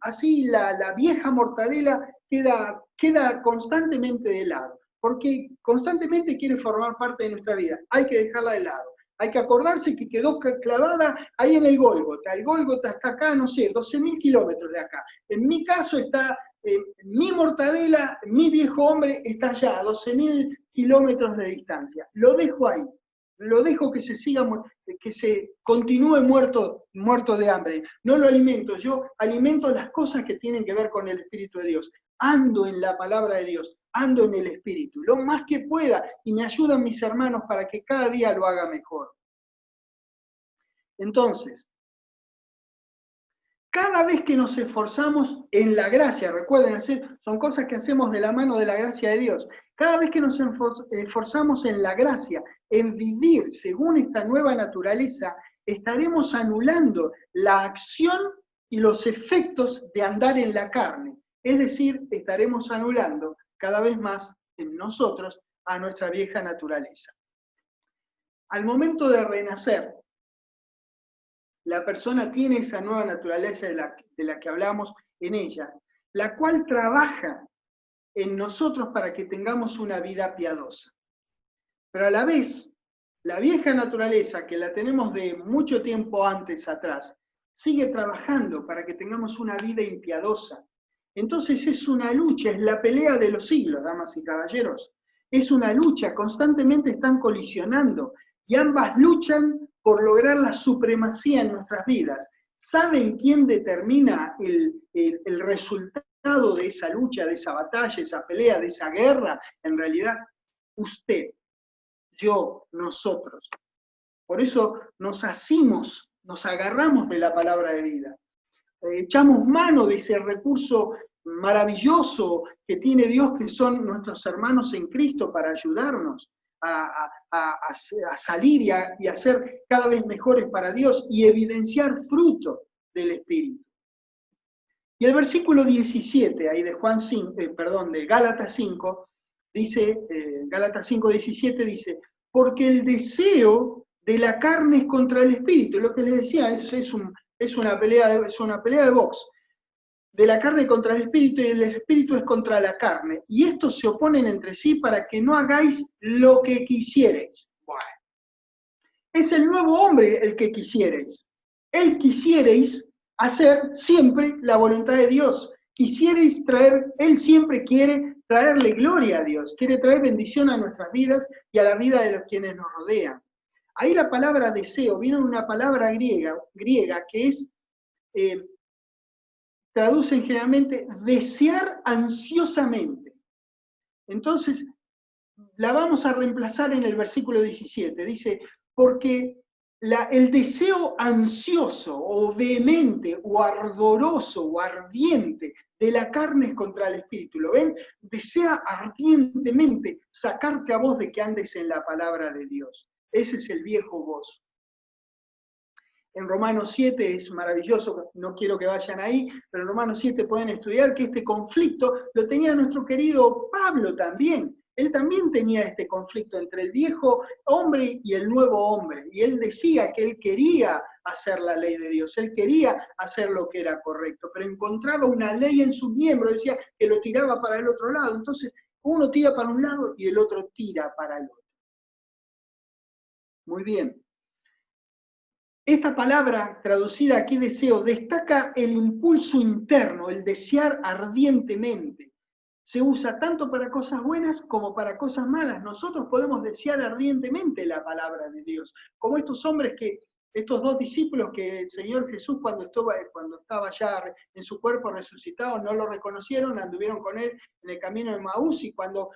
la vieja mortadela queda constantemente de lado, porque constantemente quiere formar parte de nuestra vida. Hay que dejarla de lado. Hay que acordarse que quedó clavada ahí en el Gólgota. El Gólgota está acá, no sé, 12.000 kilómetros de acá. En mi caso está, mi mortadela, mi viejo hombre está allá, a 12.000 kilómetros de distancia. Lo dejo ahí. Lo dejo que se continúe muerto de hambre. No lo alimento, yo alimento las cosas que tienen que ver con el Espíritu de Dios. Ando en la palabra de Dios, ando en el Espíritu, lo más que pueda, y me ayudan mis hermanos para que cada día lo haga mejor. Entonces, cada vez que nos esforzamos en la gracia, recuerden, son cosas que hacemos de la mano de la gracia de Dios, cada vez que nos esforzamos en la gracia, en vivir según esta nueva naturaleza, estaremos anulando la acción y los efectos de andar en la carne. Es decir, estaremos anulando cada vez más en nosotros a nuestra vieja naturaleza. Al momento de renacer, la persona tiene esa nueva naturaleza de la que hablamos en ella, la cual trabaja en nosotros para que tengamos una vida piadosa. Pero a la vez, la vieja naturaleza, que la tenemos de mucho tiempo antes atrás, sigue trabajando para que tengamos una vida impiadosa. Entonces es una lucha, es la pelea de los siglos, damas y caballeros. Es una lucha, constantemente están colisionando y ambas luchan por lograr la supremacía en nuestras vidas. ¿Saben quién determina el resultado de esa lucha, de esa batalla, esa pelea, de esa guerra? En realidad, usted, yo, nosotros. Por eso nos asimos, nos agarramos de la palabra de vida. Echamos mano de ese recurso maravilloso que tiene Dios, que son nuestros hermanos en Cristo, para ayudarnos a salir y a ser cada vez mejores para Dios y evidenciar fruto del Espíritu. Y el versículo 17, ahí de de Gálatas 5, dice, Gálatas 5:17 dice, porque el deseo de la carne es contra el Espíritu. Lo que les decía, es una pelea de box. De la carne contra el Espíritu y el Espíritu es contra la carne. Y estos se oponen entre sí para que no hagáis lo que quisierais. Bueno, es el nuevo hombre el que quisierais. Él quisierais hacer siempre la voluntad de Dios. Quisierais Él siempre quiere traerle gloria a Dios, quiere traer bendición a nuestras vidas y a la vida de los quienes nos rodean. Ahí la palabra deseo viene de una palabra griega que es, traducen generalmente, desear ansiosamente. Entonces, la vamos a reemplazar en el versículo 17. Dice, porque el deseo ansioso o vehemente o ardoroso o ardiente de la carne es contra el Espíritu. ¿Lo ven? Desea ardientemente sacarte a vos de que andes en la palabra de Dios. Ese es el viejo vos. En Romanos 7 es maravilloso, no quiero que vayan ahí, pero en Romanos 7 pueden estudiar que este conflicto lo tenía nuestro querido Pablo también. Él también tenía este conflicto entre el viejo hombre y el nuevo hombre. Y él decía que él quería hacer la ley de Dios, él quería hacer lo que era correcto, pero encontraba una ley en sus miembros, decía que lo tiraba para el otro lado. Entonces, uno tira para un lado y el otro tira para el otro. Muy bien. Esta palabra, traducida aquí deseo, destaca el impulso interno, el desear ardientemente. Se usa tanto para cosas buenas como para cosas malas. Nosotros podemos desear ardientemente la palabra de Dios, como estos dos discípulos que el Señor Jesús cuando estaba ya en su cuerpo resucitado no lo reconocieron, anduvieron con él en el camino de Maús y cuando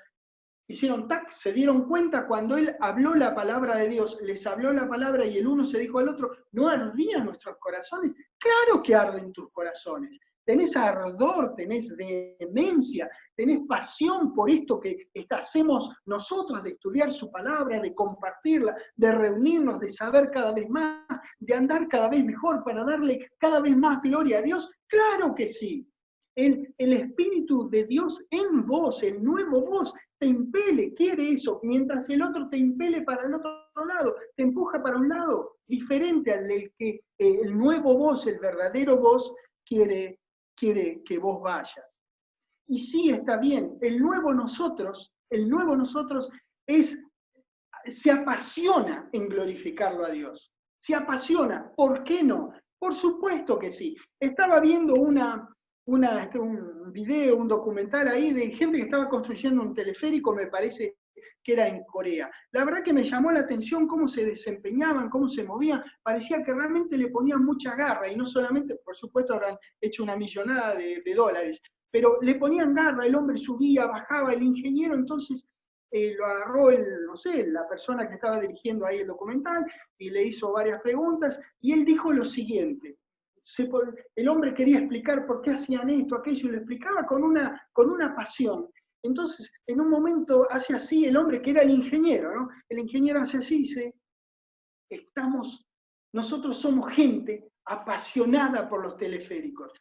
hicieron tac, se dieron cuenta cuando él habló la palabra de Dios, les habló la palabra y el uno se dijo al otro, ¿no ardían nuestros corazones? Claro que arden tus corazones. tenés ardor, tenés vehemencia, tenés pasión por esto que hacemos nosotros, de estudiar su palabra, de compartirla, de reunirnos, de saber cada vez más, de andar cada vez mejor para darle cada vez más gloria a Dios. Claro que sí. El Espíritu de Dios en vos, el nuevo vos, te impele, quiere eso, mientras el otro te impele para el otro lado, te empuja para un lado, diferente al del que el nuevo vos, el verdadero vos, quiere que vos vayas. Y sí, está bien, el nuevo nosotros se apasiona en glorificarlo a Dios. Se apasiona, ¿por qué no? Por supuesto que sí. Estaba viendo un video, un documental ahí de gente que estaba construyendo un teleférico, me parece que era en Corea. La verdad que me llamó la atención cómo se desempeñaban, cómo se movían, parecía que realmente le ponían mucha garra, y no solamente, por supuesto, habrán hecho una millonada de dólares, pero le ponían garra, el hombre subía, bajaba, el ingeniero entonces lo agarró no sé, la persona que estaba dirigiendo ahí el documental, y le hizo varias preguntas, y él dijo lo siguiente. El hombre quería explicar por qué hacían esto, aquello, y lo explicaba con una pasión. Entonces, en un momento hace así el hombre, que era el ingeniero, ¿no? El ingeniero hace así y dice, nosotros somos gente apasionada por los teleféricos.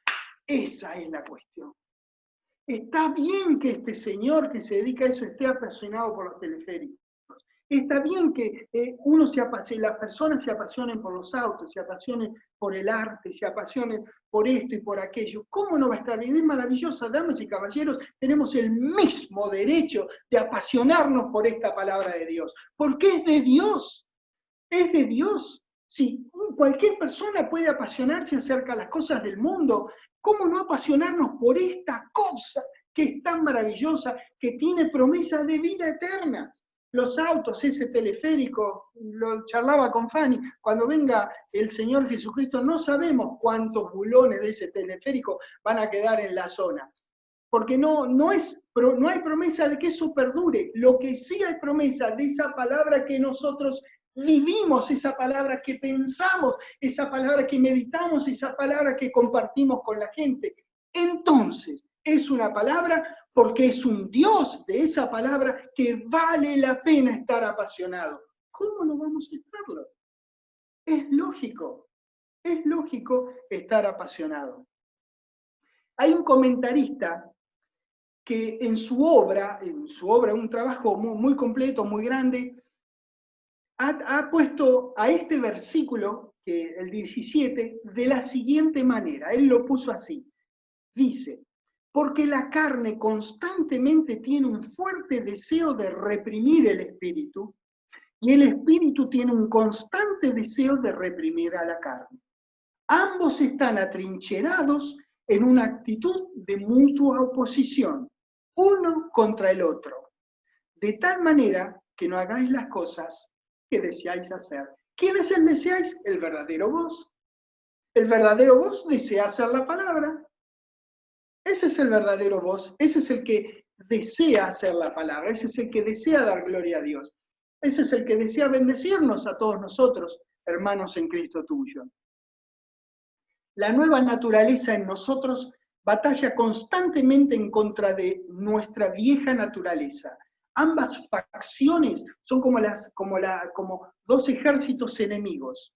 Esa es la cuestión. Está bien que este señor que se dedica a eso esté apasionado por los teleféricos. Está bien que las personas se apasionen por los autos, se apasionen por el arte, se apasionen por esto y por aquello. ¿Cómo no va a estar bien? Es maravillosa, damas y caballeros, tenemos el mismo derecho de apasionarnos por esta palabra de Dios, porque es de Dios, es de Dios. Si cualquier persona puede apasionarse acerca de las cosas del mundo, ¿cómo no apasionarnos por esta cosa que es tan maravillosa, que tiene promesa de vida eterna? Los autos, ese teleférico, lo charlaba con Fanny, cuando venga el Señor Jesucristo, no sabemos cuántos bulones de ese teleférico van a quedar en la zona, porque no hay promesa de que eso perdure. Lo que sí hay promesa de esa palabra que nosotros vivimos, esa palabra que pensamos, esa palabra que meditamos, esa palabra que compartimos con la gente. Entonces, es una palabra porque es un Dios de esa palabra que vale la pena estar apasionado. ¿Cómo no vamos a estarlo? Es lógico estar apasionado. Hay un comentarista que en su obra, un trabajo muy completo, muy grande, ha puesto a este versículo, el 17, de la siguiente manera. Él lo puso así. Dice, porque la carne constantemente tiene un fuerte deseo de reprimir el espíritu, y el espíritu tiene un constante deseo de reprimir a la carne. Ambos están atrincherados en una actitud de mutua oposición, uno contra el otro, de tal manera que no hagáis las cosas que deseáis hacer. ¿Quién es el deseáis? El verdadero vos. El verdadero vos desea hacer la palabra. Ese es el verdadero vos, ese es el que desea hacer la palabra, ese es el que desea dar gloria a Dios, ese es el que desea bendecirnos a todos nosotros, hermanos en Cristo tuyo. La nueva naturaleza en nosotros batalla constantemente en contra de nuestra vieja naturaleza. Ambas facciones son como dos ejércitos enemigos.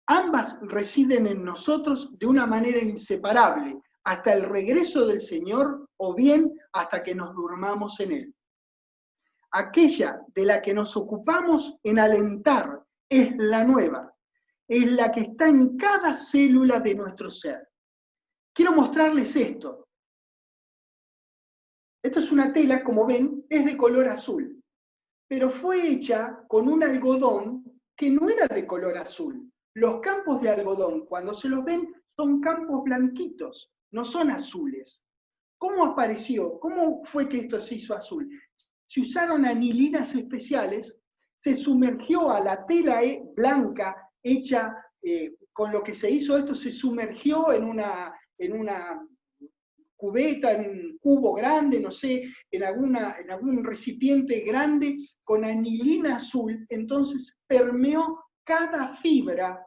Ambas residen en nosotros de una manera inseparable, hasta el regreso del Señor, o bien hasta que nos durmamos en Él. Aquella de la que nos ocupamos en alentar es la nueva, es la que está en cada célula de nuestro ser. Quiero mostrarles esto. Esta es una tela, como ven, es de color azul, pero fue hecha con un algodón que no era de color azul. Los campos de algodón, cuando se los ven, son campos blanquitos, no son azules. ¿Cómo apareció? ¿Cómo fue que esto se hizo azul? Se usaron anilinas especiales, se sumergió a la tela blanca hecha con lo que se hizo esto, se sumergió en una cubeta, en un cubo grande, no sé, en algún recipiente grande con anilina azul, entonces permeó cada fibra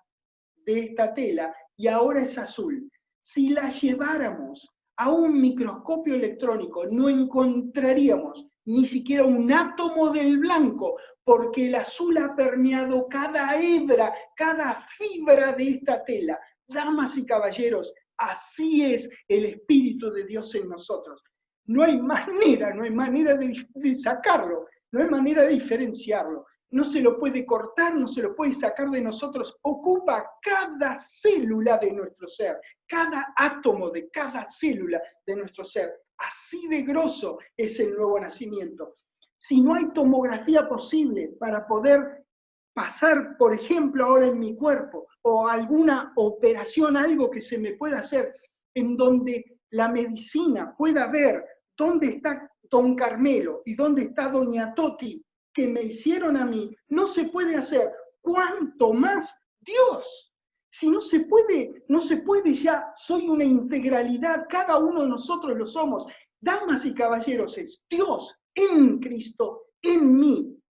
de esta tela y ahora es azul. Si la lleváramos a un microscopio electrónico, no encontraríamos ni siquiera un átomo del blanco, porque el azul ha permeado cada hebra, cada fibra de esta tela. Damas y caballeros, así es el Espíritu de Dios en nosotros. No hay manera de sacarlo, no hay manera de diferenciarlo. No se lo puede cortar, no se lo puede sacar de nosotros. Ocupa cada célula de nuestro ser, cada átomo de cada célula de nuestro ser. Así de grosso es el nuevo nacimiento. Si no hay tomografía posible para poder pasar, por ejemplo, ahora en mi cuerpo, o alguna operación, algo que se me pueda hacer, en donde la medicina pueda ver dónde está don Carmelo y dónde está doña Toti, que me hicieron a mí, no se puede hacer. ¿Cuánto más Dios? Si no se puede ya, soy una integralidad, cada uno de nosotros lo somos. Damas y caballeros, es Dios en Cristo, en mí.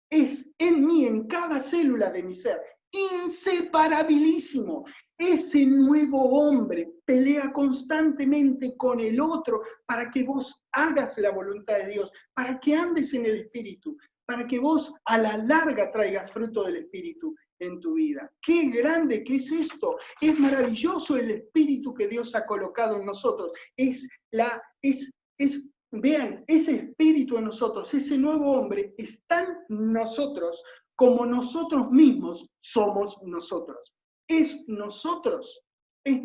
Es en mí, en cada célula de mi ser, inseparabilísimo. Ese nuevo hombre pelea constantemente con el otro para que vos hagas la voluntad de Dios, para que andes en el Espíritu, para que vos a la larga traigas fruto del Espíritu en tu vida. ¡Qué grande que es esto! Es maravilloso el Espíritu que Dios ha colocado en nosotros. Vean, ese espíritu en nosotros, ese nuevo hombre, está en nosotros como nosotros mismos somos nosotros. Es nosotros. Y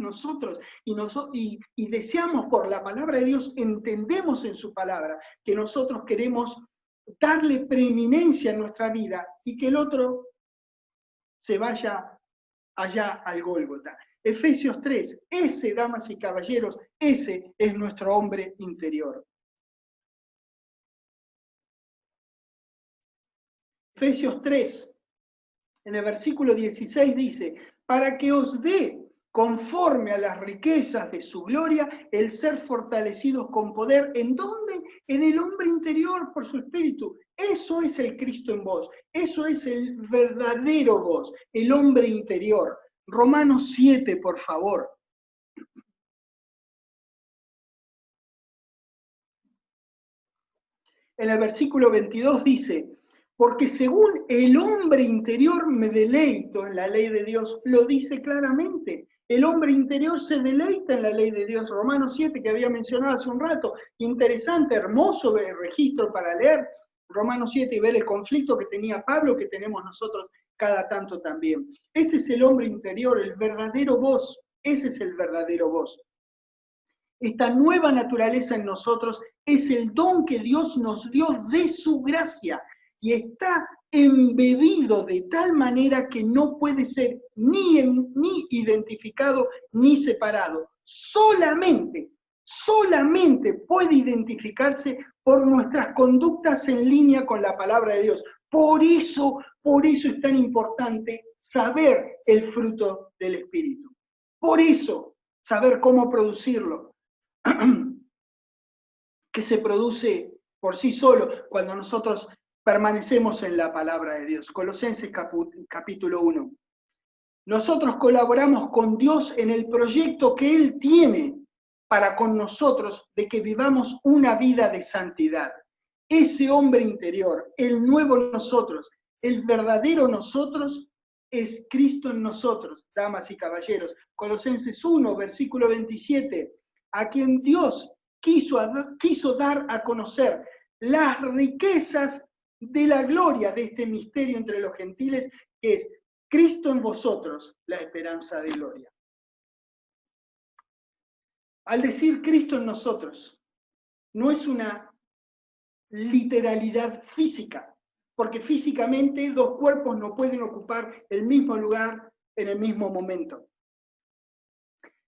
deseamos por la palabra de Dios, entendemos en su palabra que nosotros queremos darle preeminencia en nuestra vida y que el otro se vaya allá al Gólgota. Efesios 3, ese, damas y caballeros, ese es nuestro hombre interior. Efesios 3, en el versículo 16 dice, para que os dé conforme a las riquezas de su gloria, el ser fortalecidos con poder. ¿En dónde? En el hombre interior por su espíritu. Eso es el Cristo en vos. Eso es el verdadero vos, el hombre interior. Romanos 7, por favor. En el versículo 22 dice, porque según el hombre interior me deleito en la ley de Dios, lo dice claramente. El hombre interior se deleita en la ley de Dios. Romanos 7, que había mencionado hace un rato, interesante, hermoso registro para leer. Romanos 7 y ver el conflicto que tenía Pablo, que tenemos nosotros cada tanto también. Ese es el hombre interior, el verdadero vos. Ese es el verdadero vos. Esta nueva naturaleza en nosotros es el don que Dios nos dio de su gracia y está embebido de tal manera que no puede ser ni identificado ni separado. Solamente puede identificarse por nuestras conductas en línea con la palabra de Dios. Por eso es tan importante saber el fruto del Espíritu. Por eso, saber cómo producirlo. Que se produce por sí solo cuando nosotros permanecemos en la palabra de Dios. Colosenses capítulo 1. Nosotros colaboramos con Dios en el proyecto que Él tiene para con nosotros de que vivamos una vida de santidad. Ese hombre interior, el nuevo nosotros, el verdadero nosotros, es Cristo en nosotros, damas y caballeros. Colosenses 1, versículo 27. A quien Dios quiso dar a conocer las riquezas de la gloria de este misterio entre los gentiles, que es Cristo en vosotros, la esperanza de gloria. Al decir Cristo en nosotros, no es una literalidad física, porque físicamente dos cuerpos no pueden ocupar el mismo lugar en el mismo momento,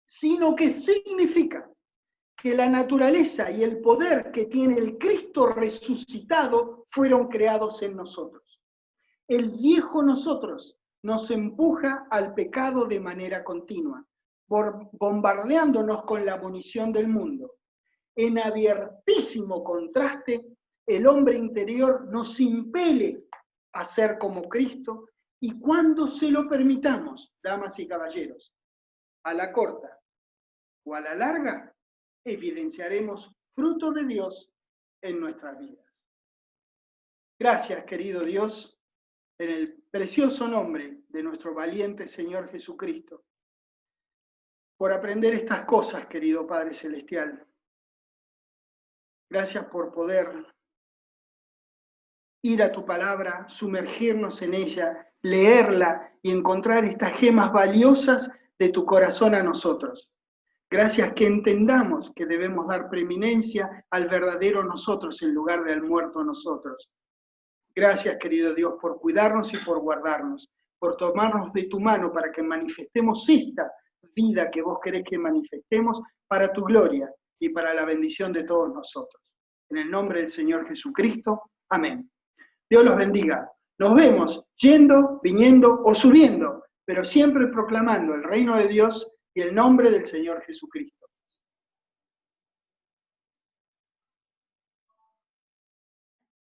sino que significa que la naturaleza y el poder que tiene el Cristo resucitado fueron creados en nosotros. El viejo nosotros nos empuja al pecado de manera continua, bombardeándonos con la munición del mundo. En abiertísimo contraste, el hombre interior nos impele a ser como Cristo, y cuando se lo permitamos, damas y caballeros, a la corta, o a la larga evidenciaremos fruto de Dios en nuestras vidas. Gracias, querido Dios, en el precioso nombre de nuestro valiente Señor Jesucristo, por aprender estas cosas, querido Padre Celestial. Gracias por poder ir a tu palabra, sumergirnos en ella, leerla y encontrar estas gemas valiosas de tu corazón a nosotros. Gracias que entendamos que debemos dar preeminencia al verdadero nosotros en lugar del muerto nosotros. Gracias, querido Dios, por cuidarnos y por guardarnos, por tomarnos de tu mano para que manifestemos esta vida que vos querés que manifestemos para tu gloria y para la bendición de todos nosotros. En el nombre del Señor Jesucristo, amén. Dios los bendiga. Nos vemos yendo, viniendo o subiendo, pero siempre proclamando el reino de Dios y el nombre del Señor Jesucristo.